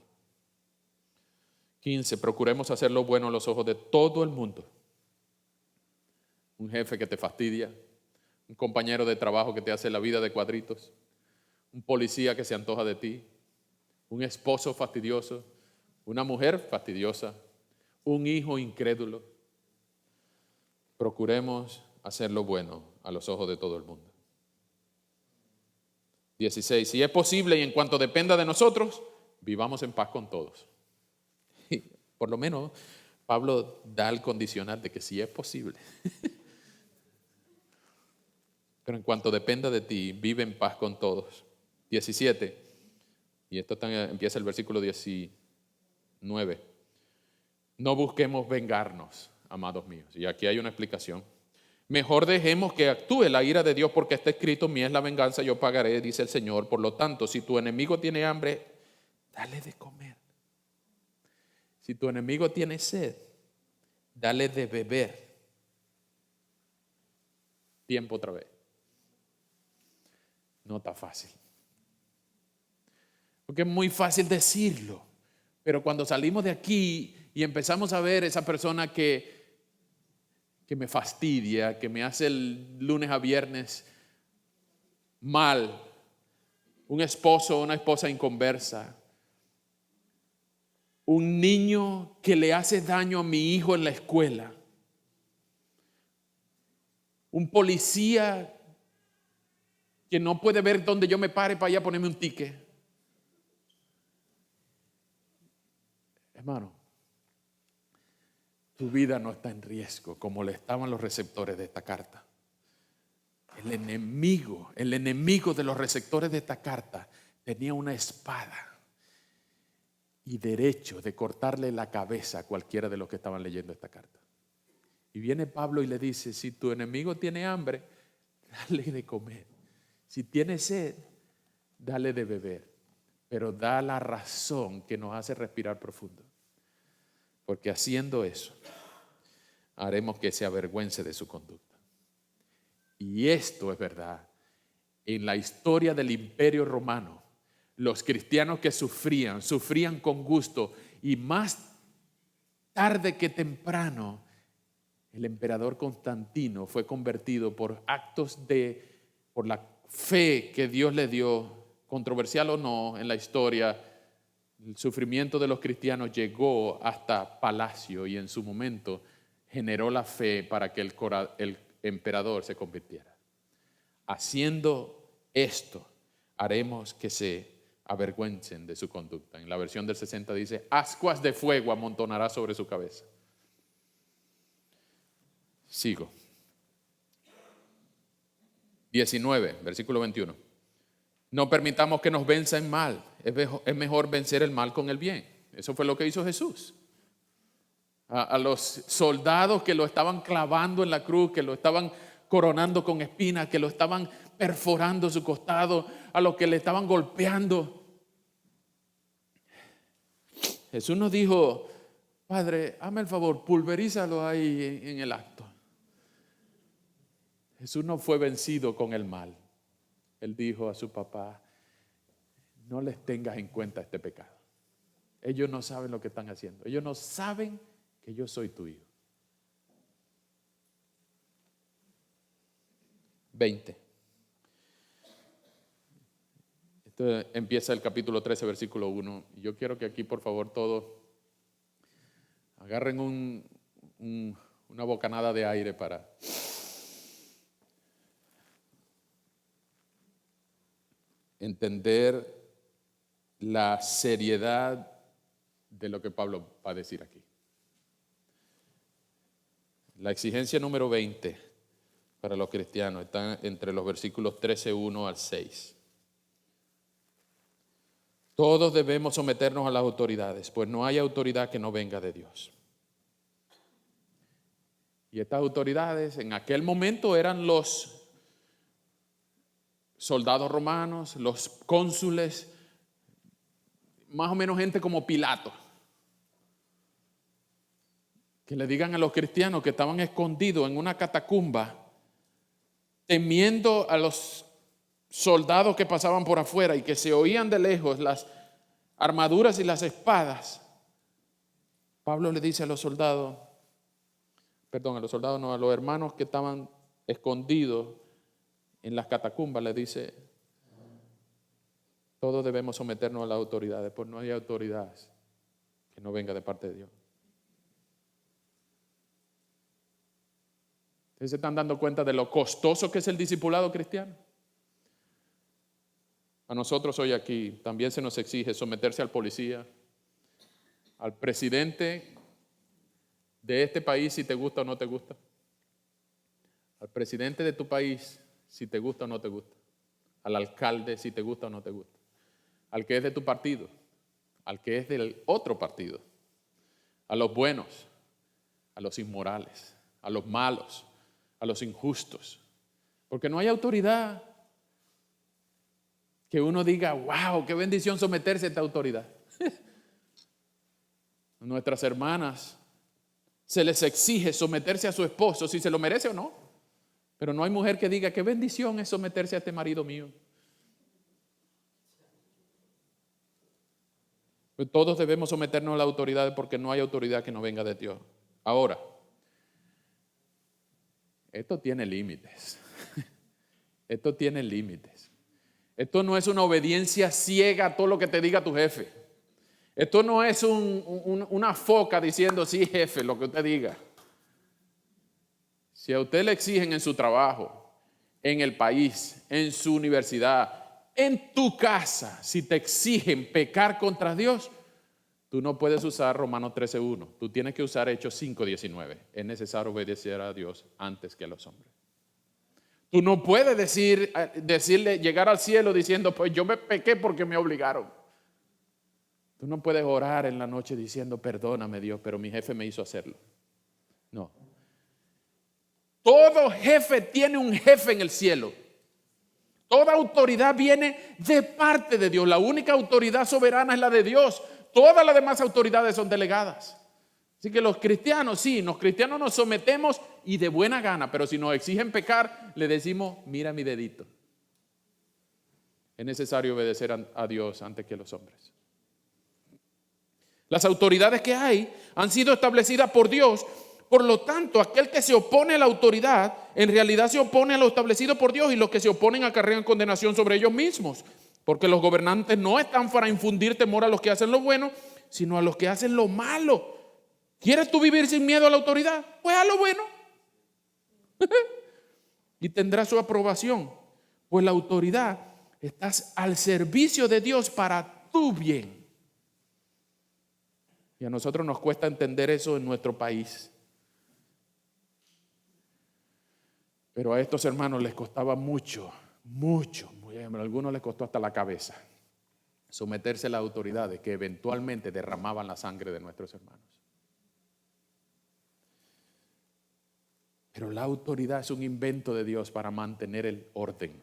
15. Procuremos hacer lo bueno a los ojos de todo el mundo. Un jefe que te fastidia, un compañero de trabajo que te hace la vida de cuadritos, un policía que se antoja de ti, un esposo fastidioso, una mujer fastidiosa, un hijo incrédulo. Procuremos hacer lo bueno a los ojos de todo el mundo. 16. Si es posible y en cuanto dependa de nosotros, vivamos en paz con todos. Por lo menos Pablo da el condicional de que si es posible. Pero en cuanto dependa de ti, vive en paz con todos. 17. Y esto empieza el versículo 19. No busquemos vengarnos, amados míos. Y aquí hay una explicación. Mejor dejemos que actúe la ira de Dios, porque está escrito: mía es la venganza, yo pagaré, dice el Señor. Por lo tanto, si tu enemigo tiene hambre, dale de comer. Si tu enemigo tiene sed, dale de beber. Tiempo otra vez. No está fácil. Porque es muy fácil decirlo. Pero cuando salimos de aquí y empezamos a ver esa persona que me fastidia, que me hace el lunes a viernes mal, un esposo o una esposa inconversa, un niño que le hace daño a mi hijo en la escuela, un policía que no puede ver dónde yo me pare para ir a ponerme un ticket. Hermano, tu vida no está en riesgo como le estaban los receptores de esta carta. El enemigo de los receptores de esta carta tenía una espada y derecho de cortarle la cabeza a cualquiera de los que estaban leyendo esta carta. Y viene Pablo y le dice: si tu enemigo tiene hambre, dale de comer. Si tiene sed, dale de beber. Pero da la razón que nos hace respirar profundo. Porque haciendo eso, haremos que se avergüence de su conducta. Y esto es verdad. En la historia del Imperio Romano, los cristianos que sufrían con gusto, y más tarde que temprano, el emperador Constantino fue convertido por fe que Dios le dio, controversial o no en la historia, el sufrimiento de los cristianos llegó hasta Palacio y en su momento generó la fe para que el emperador se convirtiera. Haciendo esto, haremos que se avergüencen de su conducta. En la versión del 60 dice, ascuas de fuego amontonará sobre su cabeza. Sigo. 19, versículo 21. No permitamos que nos venza en mal. Es mejor vencer el mal con el bien. Eso fue lo que hizo Jesús. A los soldados que lo estaban clavando en la cruz, que lo estaban coronando con espinas, que lo estaban perforando su costado, a los que le estaban golpeando. Jesús nos dijo, Padre, hazme el favor, pulverízalo ahí en el acto. Jesús no fue vencido con el mal. Él dijo a su papá, no les tengas en cuenta este pecado. Ellos no saben lo que están haciendo. Ellos no saben que yo soy tu hijo. 20. Esto empieza el capítulo 13, versículo 1. Yo quiero que aquí, por favor, todos agarren una bocanada de aire para entender la seriedad de lo que Pablo va a decir aquí. La exigencia número 20 para los cristianos está entre los versículos 13:1 al 6. Todos debemos someternos a las autoridades, pues no hay autoridad que no venga de Dios. Y estas autoridades en aquel momento eran los soldados romanos, los cónsules, más o menos gente como Pilato. Que le digan a los cristianos que estaban escondidos en una catacumba, temiendo a los soldados que pasaban por afuera y que se oían de lejos las armaduras y las espadas. Pablo le dice a los soldados, a los hermanos que estaban escondidos en las catacumbas, le dice, todos debemos someternos a las autoridades, pues no hay autoridad que no venga de parte de Dios. ¿Ustedes se están dando cuenta de lo costoso que es el discipulado cristiano? A nosotros hoy aquí también se nos exige someterse al policía, al presidente de este país si te gusta o no te gusta, al presidente de tu país si te gusta o no te gusta, al alcalde si te gusta o no te gusta, al que es de tu partido, al que es del otro partido, a los buenos, a los inmorales, a los malos, a los injustos, porque no hay autoridad que uno diga, wow, qué bendición someterse a esta autoridad. A nuestras hermanas se les exige someterse a su esposo si se lo merece o no, pero no hay mujer que diga, qué bendición es someterse a este marido mío. Pues todos debemos someternos a la autoridad porque no hay autoridad que no venga de Dios. Ahora, esto tiene límites. Esto tiene límites. Esto no es una obediencia ciega a todo lo que te diga tu jefe. Esto no es una foca diciendo, sí, jefe, lo que usted diga. Si a usted le exigen en su trabajo, en el país, en su universidad, en tu casa, si te exigen pecar contra Dios, tú no puedes usar Romanos 13:1. Tú tienes que usar Hechos 5:19. Es necesario obedecer a Dios antes que a los hombres. Tú no puedes decirle, llegar al cielo diciendo, pues yo me pequé porque me obligaron. Tú no puedes orar en la noche diciendo, perdóname Dios, pero mi jefe me hizo hacerlo. No. Todo jefe tiene un jefe en el cielo. Toda autoridad viene de parte de Dios. La única autoridad soberana es la de Dios. Todas las demás autoridades son delegadas. Así que los cristianos, sí, los cristianos nos sometemos y de buena gana, pero si nos exigen pecar, le decimos, mira mi dedito. Es necesario obedecer a Dios antes que a los hombres. Las autoridades que hay han sido establecidas por Dios Por lo tanto, aquel que se opone a la autoridad, en realidad se opone a lo establecido por Dios, y los que se oponen acarrean condenación sobre ellos mismos. Porque los gobernantes no están para infundir temor a los que hacen lo bueno, sino a los que hacen lo malo. ¿Quieres tú vivir sin miedo a la autoridad? Pues haz lo bueno. Y tendrás su aprobación. Pues la autoridad está al servicio de Dios para tu bien. Y a nosotros nos cuesta entender eso en nuestro país. Pero a estos hermanos les costaba mucho. A algunos les costó hasta la cabeza someterse a las autoridades que eventualmente derramaban la sangre de nuestros hermanos. Pero la autoridad es un invento de Dios para mantener el orden.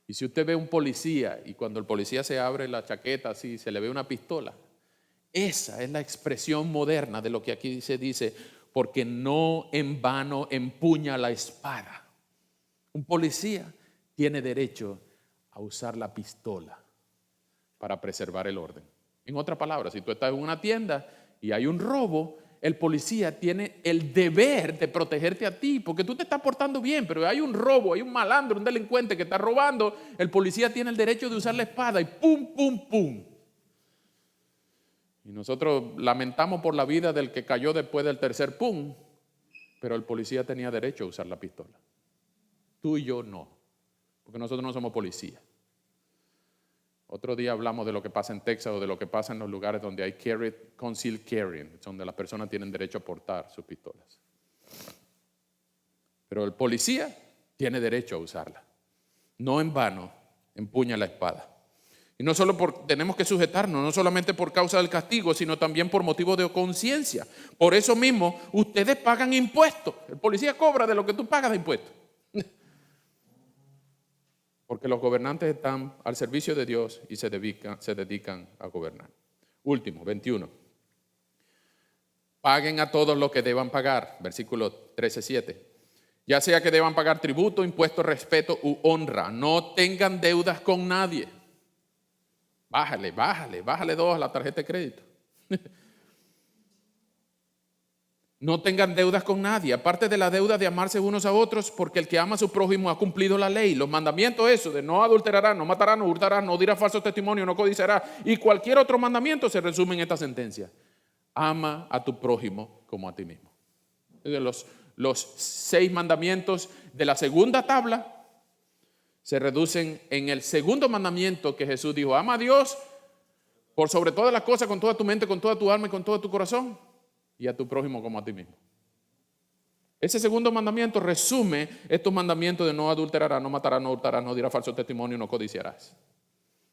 Y si usted ve un policía y cuando el policía se abre la chaqueta así, se le ve una pistola, esa es la expresión moderna de lo que aquí se dice, porque no en vano empuña la espada. Un policía tiene derecho a usar la pistola para preservar el orden. En otras palabras, si tú estás en una tienda y hay un robo, el policía tiene el deber de protegerte a ti, porque tú te estás portando bien, pero hay un robo, hay un malandro, un delincuente que está robando, el policía tiene el derecho de usar la espada y pum, pum, pum. Y nosotros lamentamos por la vida del que cayó después del tercer pum, pero el policía tenía derecho a usar la pistola. Tú y yo no, porque nosotros no somos policías. Otro día hablamos de lo que pasa en Texas o de lo que pasa en los lugares donde hay concealed carrying, donde las personas tienen derecho a portar sus pistolas. Pero el policía tiene derecho a usarla. No en vano empuña la espada. Y no solo tenemos que sujetarnos, no solamente por causa del castigo, sino también por motivo de conciencia. Por eso mismo, ustedes pagan impuestos. El policía cobra de lo que tú pagas de impuestos. Porque los gobernantes están al servicio de Dios y se dedican a gobernar. Último, 21. Paguen a todos lo que deban pagar, versículo 13:7. Ya sea que deban pagar tributo, impuesto, respeto u honra. No tengan deudas con nadie. Bájale 2 a la tarjeta de crédito. No tengan deudas con nadie, aparte de la deuda de amarse unos a otros, porque el que ama a su prójimo ha cumplido la ley. Los mandamientos, eso de no adulterarás, no matarás, no hurtarás, no dirás falso testimonio, no codiciarás, y cualquier otro mandamiento se resume en esta sentencia: ama a tu prójimo como a ti mismo. Los 6 mandamientos de la segunda tabla se reducen en el segundo mandamiento que Jesús dijo: ama a Dios por sobre todas las cosas, con toda tu mente, con toda tu alma y con todo tu corazón, y a tu prójimo como a ti mismo. Ese segundo mandamiento resume estos mandamientos de no adulterarás, no matarás, no hurtarás, no dirás falso testimonio, no codiciarás.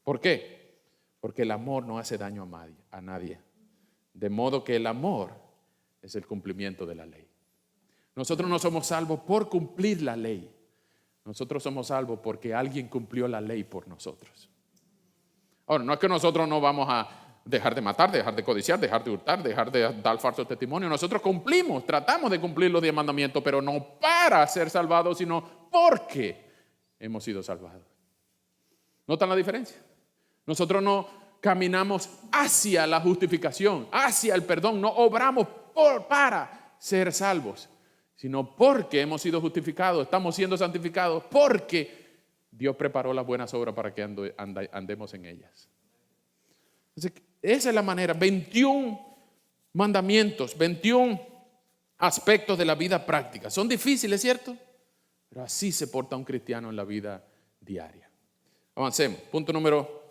¿Por qué? Porque el amor no hace daño a nadie. De modo que el amor es el cumplimiento de la ley. Nosotros no somos salvos por cumplir la ley. Nosotros somos salvos porque alguien cumplió la ley por nosotros. Ahora, no es que nosotros no vamos a dejar de matar, dejar de codiciar, dejar de hurtar, dejar de dar falso testimonio. Nosotros tratamos de cumplir los 10 mandamientos, pero no para ser salvados, sino porque hemos sido salvados. ¿Notan la diferencia? Nosotros no caminamos hacia la justificación, hacia el perdón, no obramos para ser salvos, sino porque hemos sido justificados, estamos siendo santificados, porque Dios preparó las buenas obras para que andemos en ellas. Entonces, esa es la manera. 21 mandamientos, 21 aspectos de la vida práctica. Son difíciles, ¿cierto? Pero así se porta un cristiano en la vida diaria. Avancemos. Punto número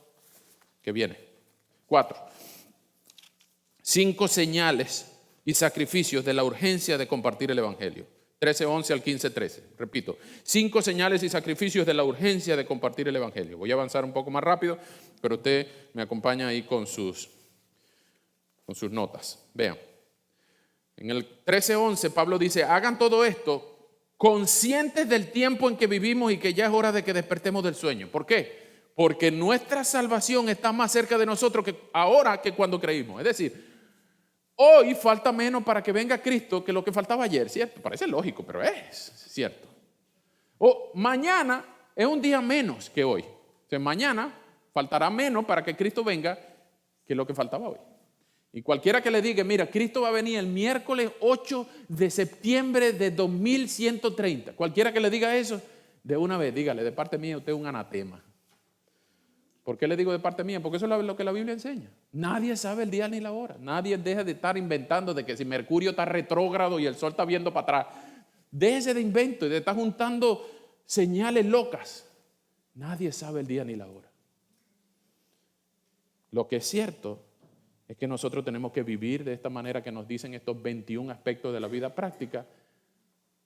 que viene. 4. 5 señales y sacrificios de la urgencia de compartir el evangelio. 13:11 al 15:13. Repito, 5 señales y sacrificios de la urgencia de compartir el evangelio. Voy a avanzar un poco más rápido, pero usted me acompaña ahí con sus notas. Vean, en el 13:11 Pablo dice: hagan todo esto conscientes del tiempo en que vivimos y que ya es hora de que despertemos del sueño. ¿Por qué? Porque nuestra salvación está más cerca de nosotros ahora que cuando creímos. Es decir, hoy falta menos para que venga Cristo que lo que faltaba ayer, ¿cierto? Parece lógico, pero es cierto. O mañana es un día menos que hoy. O sea, mañana faltará menos para que Cristo venga que lo que faltaba hoy. Y cualquiera que le diga, mira, Cristo va a venir el miércoles 8 de septiembre de 2130. Cualquiera que le diga eso, de una vez, dígale, de parte mía usted es un anatema. ¿Por qué le digo de parte mía? Porque eso es lo que la Biblia enseña. Nadie sabe el día ni la hora. Nadie deja de estar inventando de que si Mercurio está retrógrado y el Sol está viendo para atrás. Déjese de invento y de estar juntando señales locas. Nadie sabe el día ni la hora. Lo que es cierto es que nosotros tenemos que vivir de esta manera que nos dicen estos 21 aspectos de la vida práctica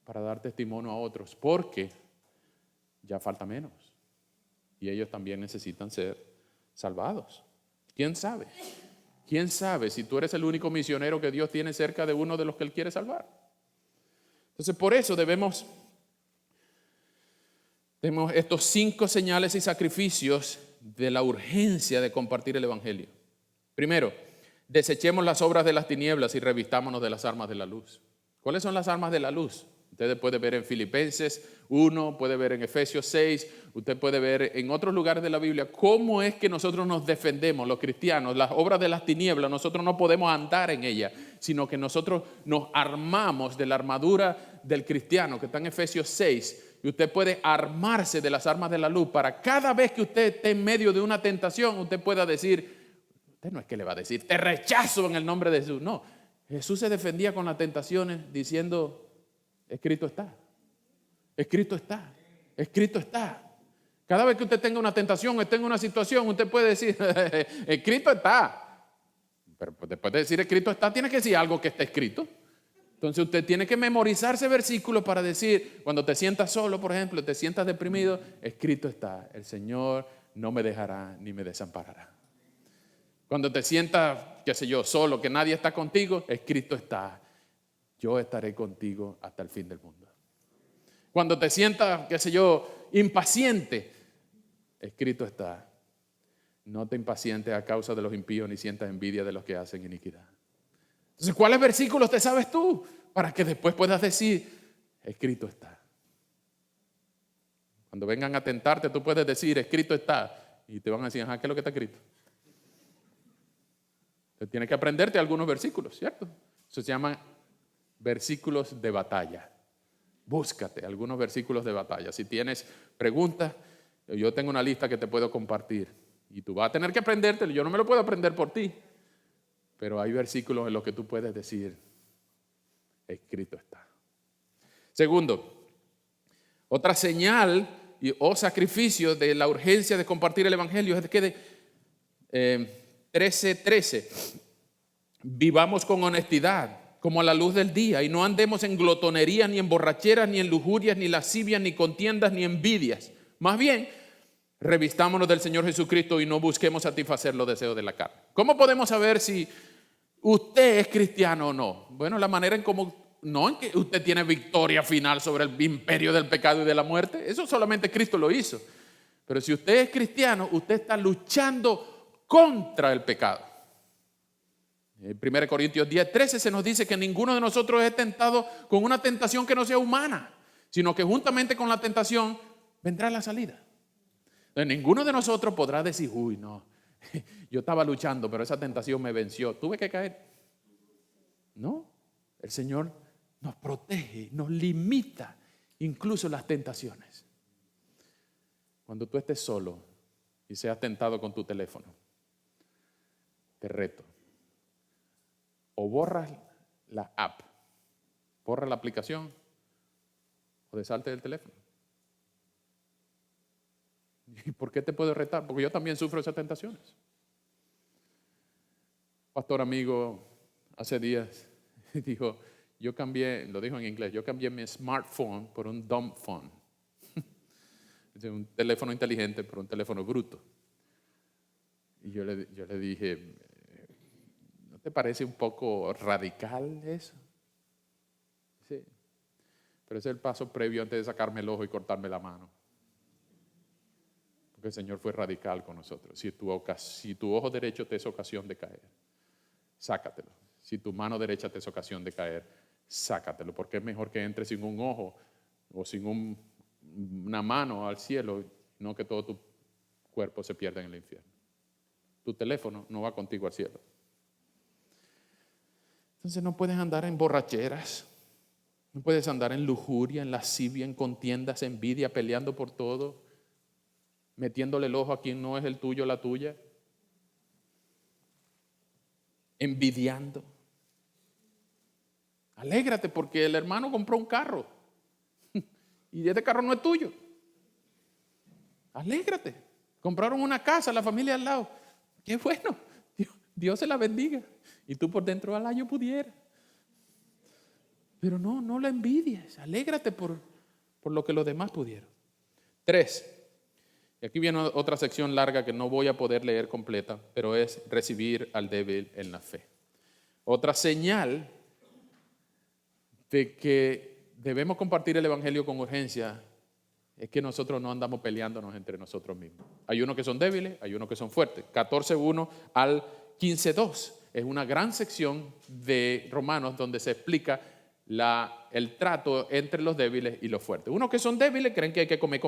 para dar testimonio a otros, porque ya falta menos y ellos también necesitan ser salvados. ¿Quién sabe? ¿Quién sabe si tú eres el único misionero que Dios tiene cerca de uno de los que Él quiere salvar? Entonces, por eso debemos estos 5 señales y sacrificios de la urgencia de compartir el Evangelio. Primero, desechemos las obras de las tinieblas y revistámonos de las armas de la luz. ¿Cuáles son las armas de la luz? Usted puede ver en Filipenses 1, puede ver en Efesios 6, usted puede ver en otros lugares de la Biblia cómo es que nosotros nos defendemos, los cristianos. Las obras de las tinieblas, nosotros no podemos andar en ellas, sino que nosotros nos armamos de la armadura del cristiano, que está en Efesios 6, y usted puede armarse de las armas de la luz para cada vez que usted esté en medio de una tentación, usted pueda decir, usted no es que le va a decir, te rechazo en el nombre de Jesús. No, Jesús se defendía con las tentaciones diciendo, escrito está, escrito está, escrito está. Cada vez que usted tenga una tentación, esté en una situación, usted puede decir, escrito está. Pero después de decir escrito está, tiene que decir algo que está escrito. Entonces usted tiene que memorizar ese versículo para decir, cuando te sientas solo, por ejemplo, te sientas deprimido, escrito está, el Señor no me dejará ni me desamparará. Cuando te sientas, qué sé yo, solo, que nadie está contigo, escrito está, yo estaré contigo hasta el fin del mundo. Cuando te sientas, qué sé yo, impaciente, escrito está, no te impacientes a causa de los impíos ni sientas envidia de los que hacen iniquidad. Entonces, ¿cuáles versículos te sabes tú? Para que después puedas decir, escrito está. Cuando vengan a tentarte, tú puedes decir, escrito está. Y te van a decir, ajá, ¿qué es lo que está escrito? Entonces, tienes que aprenderte algunos versículos, ¿cierto? Eso se llama versículos de batalla. Búscate algunos versículos de batalla. Si tienes preguntas, yo tengo una lista que te puedo compartir. Y tú vas a tener que aprendértelo. Yo no me lo puedo aprender por ti. Pero hay versículos en los que tú puedes decir, escrito está. Segundo, otra señal o sacrificio de la urgencia de compartir el Evangelio es que 13:13, vivamos con honestidad, como a la luz del día, y no andemos en glotonería, ni en borracheras, ni en lujurias, ni lascivias, ni contiendas, ni envidias. Más bien, revistámonos del Señor Jesucristo y no busquemos satisfacer los deseos de la carne. ¿Cómo podemos saber si usted es cristiano o no? Bueno, la manera en cómo, no en que usted tiene victoria final sobre el imperio del pecado y de la muerte, eso solamente Cristo lo hizo. Pero si usted es cristiano, usted está luchando contra el pecado. En 1 Corintios 10:13 se nos dice que ninguno de nosotros es tentado con una tentación que no sea humana, sino que juntamente con la tentación vendrá la salida. Entonces, ninguno de nosotros podrá decir, uy, no, yo estaba luchando, pero esa tentación me venció, tuve que caer. No, el Señor nos protege, nos limita incluso las tentaciones. Cuando tú estés solo y seas tentado con tu teléfono, te reto. O borras la app, borra la aplicación, o desalte del teléfono. ¿Y por qué te puedo retar? Porque yo también sufro esas tentaciones. Pastor amigo, hace días dijo, yo cambié, lo dijo en inglés, yo cambié mi smartphone por un dumb phone. Un teléfono inteligente por un teléfono bruto. Y yo le dije, ¿no te parece un poco radical eso? Sí. Pero ese es el paso previo antes de sacarme el ojo y cortarme la mano. Porque el Señor fue radical con nosotros. Si tu ojo derecho te es ocasión de caer, sácatelo. Si tu mano derecha te es ocasión de caer, sácatelo. Porque es mejor que entres sin un ojo o sin una mano al cielo, no que todo tu cuerpo se pierda en el infierno. Tu teléfono no va contigo al cielo. Entonces no puedes andar en borracheras, no puedes andar en lujuria, en lascivia, en contiendas, envidia, peleando por todo, metiéndole el ojo a quien no es el tuyo o la tuya, envidiando. Alégrate porque el hermano compró un carro y este carro no es tuyo. Alégrate. Compraron una casa, la familia al lado. Qué bueno. Dios se la bendiga. Y tú por dentro, ojalá yo pudiera. Pero no la envidies. Alégrate por lo que los demás pudieron. 3. Y aquí viene otra sección larga que no voy a poder leer completa, pero es recibir al débil en la fe. Otra señal de que debemos compartir el evangelio con urgencia es que nosotros no andamos peleándonos entre nosotros mismos. Hay unos que son débiles, hay unos que son fuertes. 14:1 al 15:2 es una gran sección de Romanos donde se explica el trato entre los débiles y los fuertes. Unos que son débiles creen que hay que comer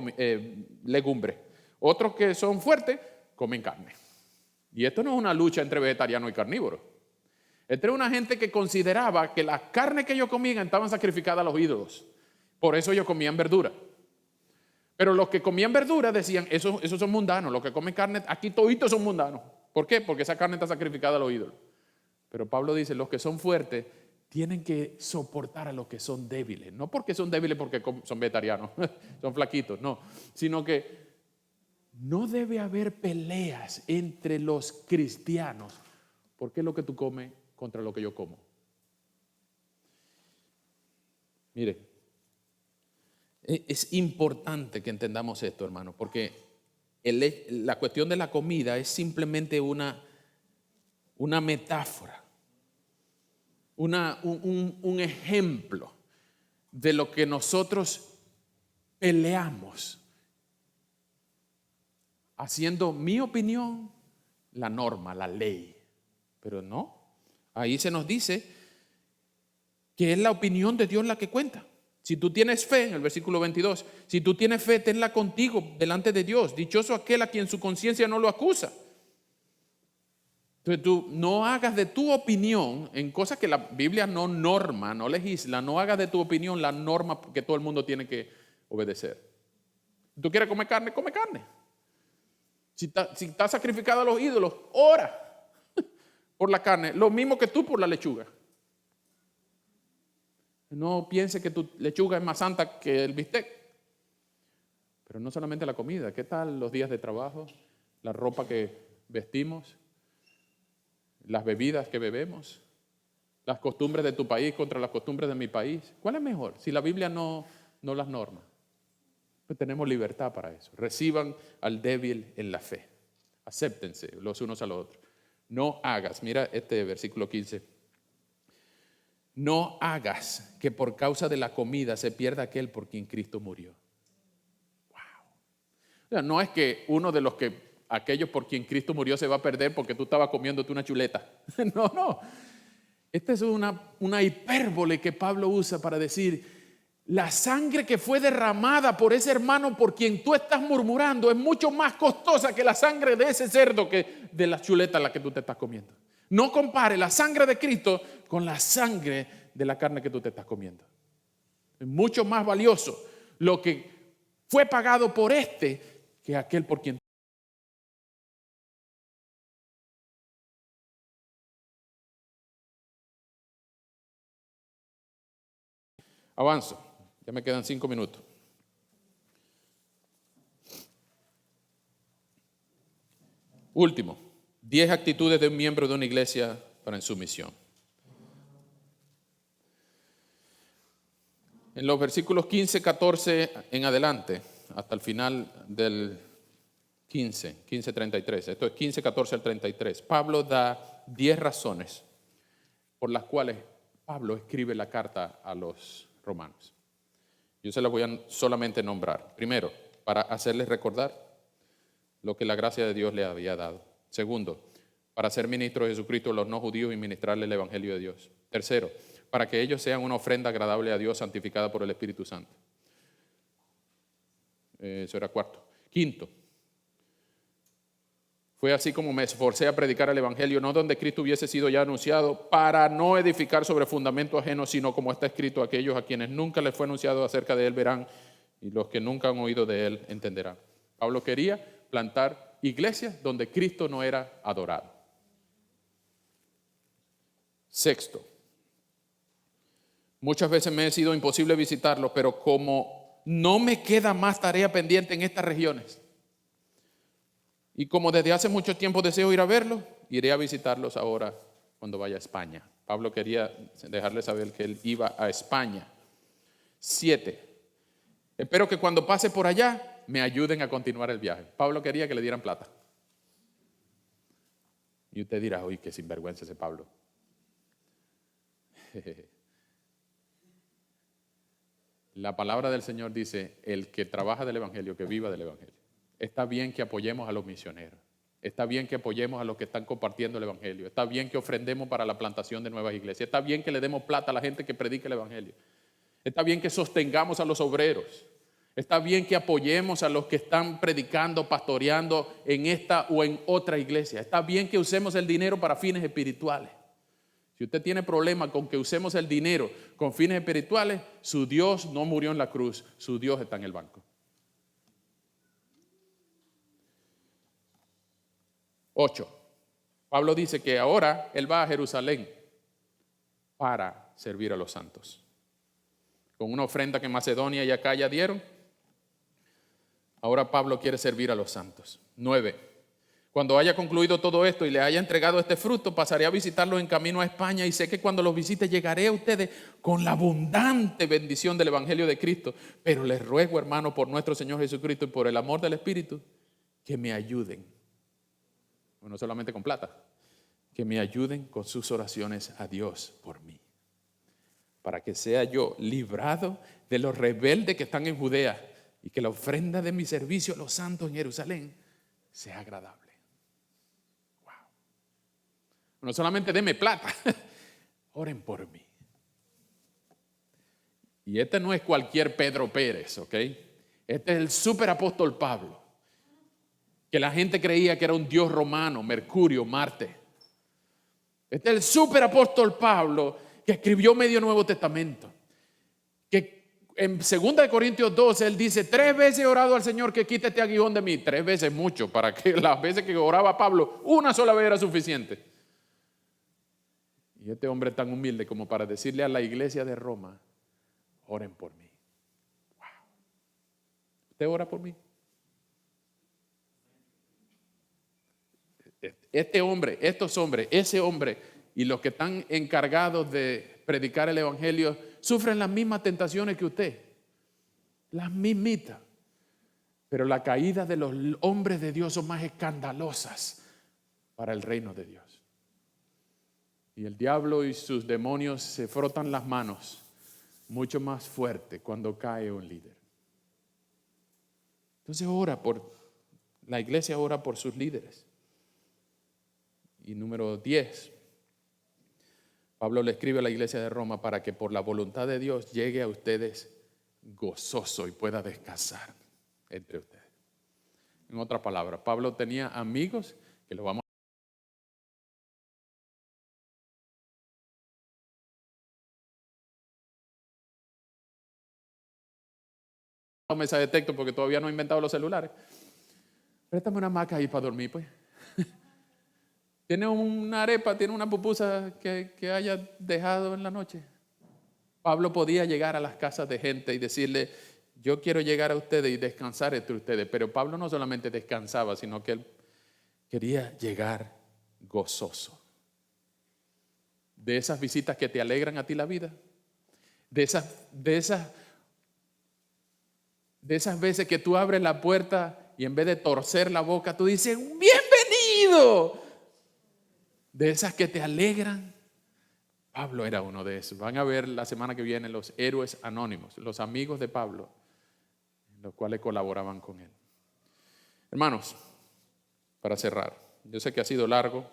legumbres. Otros que son fuertes comen carne. Y esto no es una lucha entre vegetarianos y carnívoros. Entre una gente que consideraba que las carnes que ellos comían estaban sacrificadas a los ídolos. Por eso ellos comían verdura. Pero los que comían verdura decían, esos son mundanos. Los que comen carne, aquí toditos son mundanos. ¿Por qué? Porque esa carne está sacrificada a los ídolos. Pero Pablo dice, los que son fuertes tienen que soportar a los que son débiles. No porque son débiles porque son vegetarianos, son flaquitos, no. Sino que no debe haber peleas entre los cristianos. ¿Por qué lo que tú comes contra lo que yo como? Mire, es importante que entendamos esto, hermano, porque la cuestión de la comida es simplemente una metáfora, un ejemplo de lo que nosotros peleamos, haciendo mi opinión la norma, la ley. Pero no, ahí se nos dice que es la opinión de Dios la que cuenta. Si tú tienes fe, en el versículo 22, si tú tienes fe, tenla contigo delante de Dios. Dichoso aquel a quien su conciencia no lo acusa. Entonces tú no hagas de tu opinión, en cosas que la Biblia no norma, no legisla, no hagas de tu opinión la norma que todo el mundo tiene que obedecer. ¿Tú quieres comer carne? Come carne. Si está sacrificado a los ídolos, ora por la carne, lo mismo que tú por la lechuga. No piense que tu lechuga es más santa que el bistec. Pero no solamente la comida, ¿qué tal los días de trabajo? La ropa que vestimos, las bebidas que bebemos, las costumbres de tu país contra las costumbres de mi país. ¿Cuál es mejor? Si la Biblia no las norma. Pues tenemos libertad para eso. Reciban al débil en la fe. Acéptense los unos a los otros. No hagas, mira este versículo 15. No hagas que por causa de la comida se pierda aquel por quien Cristo murió. Wow. O sea, no es que aquellos por quien Cristo murió se va a perder porque tú estabas comiéndote una chuleta. No. Esta es una hipérbole que Pablo usa para decir, la sangre que fue derramada por ese hermano por quien tú estás murmurando es mucho más costosa que la sangre de ese cerdo que de la chuleta a la que tú te estás comiendo. No compare la sangre de Cristo con la sangre de la carne que tú te estás comiendo. Es mucho más valioso lo que fue pagado por que aquel por quien. Avanzo, ya me quedan 5 minutos. Último, 10 actitudes de un miembro de una iglesia para en su misión. En los versículos 15, 14 en adelante, hasta el final del 15, 33, esto es 15, 14 al 33, Pablo da 10 razones por las cuales Pablo escribe la carta a los romanos. Yo se las voy a solamente nombrar. Primero, para hacerles recordar lo que la gracia de Dios le había dado. Segundo, para ser ministro de Jesucristo a los no judíos y ministrarle el evangelio de Dios. Tercero, para que ellos sean una ofrenda agradable a Dios santificada por el Espíritu Santo. Eso era cuarto. Quinto, Fue así como me esforcé a predicar el evangelio, no donde Cristo hubiese sido ya anunciado, para no edificar sobre fundamento ajeno, sino como está escrito: aquellos a quienes nunca les fue anunciado acerca de él verán, y los que nunca han oído de él entenderán. Pablo quería plantar iglesias donde Cristo no era adorado. Sexto, muchas veces me ha sido imposible visitarlos, pero como no me queda más tarea pendiente en estas regiones, y como desde hace mucho tiempo deseo ir a verlos, iré a visitarlos ahora cuando vaya a España. Pablo quería dejarle saber que él iba a España. 7. Espero que cuando pase por allá me ayuden a continuar el viaje. Pablo quería que le dieran plata. Y usted dirá: uy, qué sinvergüenza ese Pablo. La palabra del Señor dice: el que trabaja del evangelio, que viva del evangelio. Está bien que apoyemos a los misioneros. Está bien que apoyemos a los que están compartiendo el evangelio. Está bien que ofrendemos para la plantación de nuevas iglesias. Está bien que le demos plata a la gente que predica el evangelio. Está bien que sostengamos a los obreros. Está bien que apoyemos a los que están predicando, pastoreando en esta o en otra iglesia. Está bien que usemos el dinero para fines espirituales. Si usted tiene problema con que usemos el dinero con fines espirituales, su Dios no murió en la cruz, su Dios está en el banco. 8. Pablo dice que ahora él va a Jerusalén para servir a los santos. Con una ofrenda que Macedonia y Acaya dieron, ahora Pablo quiere servir a los santos. 9. Cuando haya concluido todo esto y le haya entregado este fruto, pasaré a visitarlos en camino a España, y sé que cuando los visite llegaré a ustedes con la abundante bendición del evangelio de Cristo. Pero les ruego, hermano, por nuestro Señor Jesucristo y por el amor del Espíritu, que me ayuden. No solamente con plata, que me ayuden con sus oraciones a Dios por mí, para que sea yo librado de los rebeldes que están en Judea, y que la ofrenda de mi servicio a los santos en Jerusalén sea agradable. Wow. No solamente denme plata, oren por mí. Y este no es cualquier Pedro Pérez, ¿ok? Este es el superapóstol Pablo, que la gente creía que era un dios romano, Mercurio, Marte. Este es el superapóstol Pablo, que escribió medio Nuevo Testamento, que en 2 Corintios 12 él dice: 3 veces he orado al Señor que quite este aguijón de mí. 3 veces mucho, para que las veces que oraba Pablo, una sola vez era suficiente. Y este hombre tan humilde como para decirle a la iglesia de Roma: oren por mí. Wow. ¿Usted ora por mí? Este hombre, estos hombres, ese hombre y los que están encargados de predicar el evangelio sufren las mismas tentaciones que usted, las mismitas. Pero la caída de los hombres de Dios son más escandalosas para el reino de Dios. Y el diablo y sus demonios se frotan las manos mucho más fuerte cuando cae un líder. Entonces la iglesia ora por sus líderes. Y número 10, Pablo le escribe a la iglesia de Roma para que por la voluntad de Dios llegue a ustedes gozoso y pueda descansar entre ustedes. En otras palabras, Pablo tenía amigos que lo vamos a mesa de texto porque todavía no he inventado los celulares. Préstame una hamaca ahí para dormir, pues. ¿Tiene una arepa, tiene una pupusa que haya dejado en la noche? Pablo podía llegar a las casas de gente y decirle: yo quiero llegar a ustedes y descansar entre ustedes. Pero Pablo no solamente descansaba, sino que él quería llegar gozoso. De esas visitas que te alegran a ti la vida. De esas veces que tú abres la puerta y en vez de torcer la boca, tú dices: ¡bienvenido! De esas que te alegran. Pablo era uno de esos. Van a ver la semana que viene los héroes anónimos, los amigos de Pablo, los cuales colaboraban con él. Hermanos, para cerrar, yo sé que ha sido largo,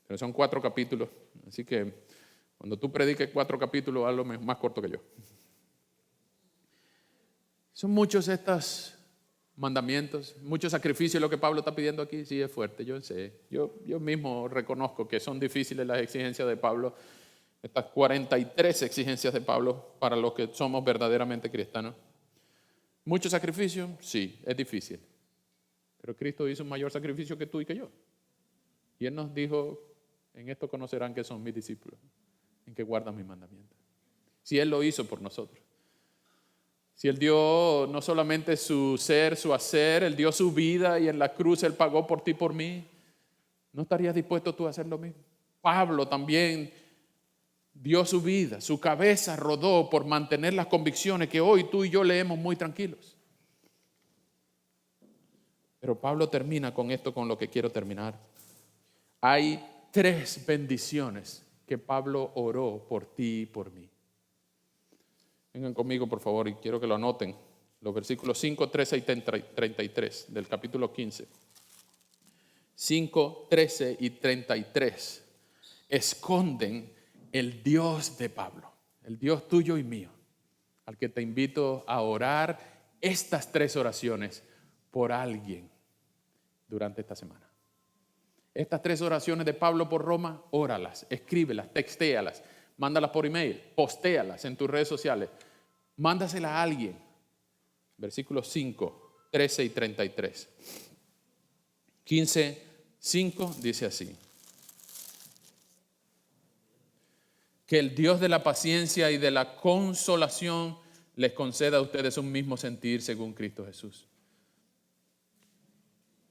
pero son 4 capítulos, así que cuando tú prediques 4 capítulos, hazlo más corto que yo. Son muchos estos mandamientos, mucho sacrificio es lo que Pablo está pidiendo aquí. Sí, es fuerte, yo sé. Yo mismo reconozco que son difíciles las exigencias de Pablo, estas 43 exigencias de Pablo para los que somos verdaderamente cristianos. ¿Mucho sacrificio? Sí, es difícil. Pero Cristo hizo un mayor sacrificio que tú y que yo. Y Él nos dijo, en esto conocerán que son mis discípulos, en que guardan mis mandamientos. Si Él lo hizo por nosotros. Si Él dio no solamente su ser, su hacer, Él dio su vida y en la cruz Él pagó por ti y por mí, ¿no estarías dispuesto tú a hacer lo mismo? Pablo también dio su vida, su cabeza rodó por mantener las convicciones que hoy tú y yo leemos muy tranquilos. Pero Pablo termina con esto, con lo que quiero terminar. Hay 3 bendiciones que Pablo oró por ti y por mí. Vengan conmigo, por favor, y quiero que lo anoten. Los versículos 5, 13 y 33 del capítulo 15. 5, 13 y 33 esconden el Dios de Pablo, el Dios tuyo y mío, al que te invito a orar estas 3 oraciones por alguien durante esta semana. Estas 3 oraciones de Pablo por Roma, óralas, escríbelas, textéalas, mándalas por email, postéalas en tus redes sociales, mándaselas a alguien. Versículos 5, 13 y 33. 15, 5 dice así: que el Dios de la paciencia y de la consolación les conceda a ustedes un mismo sentir según Cristo Jesús,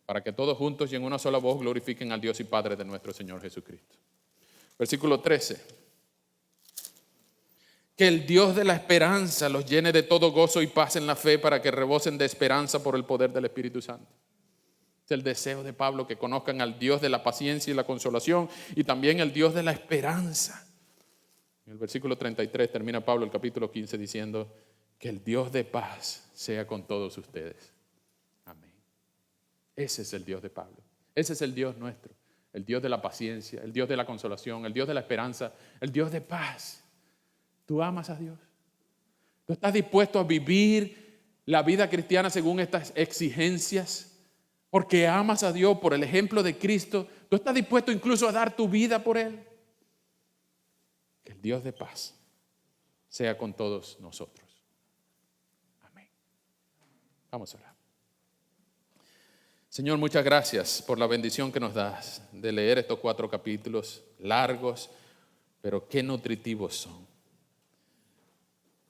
para que todos juntos y en una sola voz glorifiquen al Dios y Padre de nuestro Señor Jesucristo. Versículo 13. Que el Dios de la esperanza los llene de todo gozo y paz en la fe, para que rebosen de esperanza por el poder del Espíritu Santo. Es el deseo de Pablo, que conozcan al Dios de la paciencia y la consolación y también el Dios de la esperanza. En el versículo 33 termina Pablo el capítulo 15 diciendo: que el Dios de paz sea con todos ustedes. Amén. Ese es el Dios de Pablo. Ese es el Dios nuestro. El Dios de la paciencia, el Dios de la consolación, el Dios de la esperanza, el Dios de paz. ¿Tú amas a Dios? ¿Tú estás dispuesto a vivir la vida cristiana según estas exigencias? Porque amas a Dios por el ejemplo de Cristo. ¿Tú estás dispuesto incluso a dar tu vida por Él? Que el Dios de paz sea con todos nosotros. Amén. Vamos a orar. Señor, muchas gracias por la bendición que nos das de leer estos 4 capítulos largos, pero qué nutritivos son.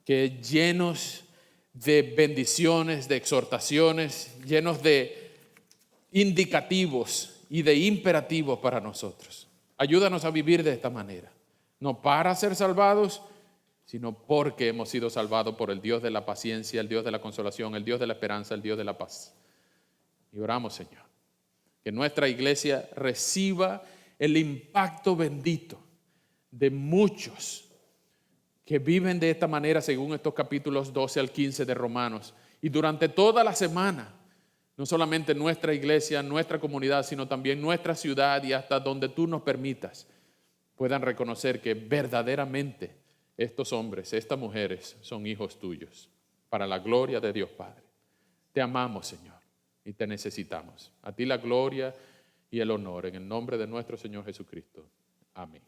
Que llenos de bendiciones, de exhortaciones, llenos de indicativos y de imperativos para nosotros. Ayúdanos a vivir de esta manera, no para ser salvados, sino porque hemos sido salvados por el Dios de la paciencia, el Dios de la consolación, el Dios de la esperanza, el Dios de la paz. Y oramos, Señor, que nuestra iglesia reciba el impacto bendito de muchos que viven de esta manera según estos capítulos 12 al 15 de Romanos. Y durante toda la semana, no solamente nuestra iglesia, nuestra comunidad, sino también nuestra ciudad y hasta donde tú nos permitas, puedan reconocer que verdaderamente estos hombres, estas mujeres son hijos tuyos, para la gloria de Dios Padre. Te amamos, Señor, y te necesitamos. A ti la gloria y el honor, en el nombre de nuestro Señor Jesucristo. Amén.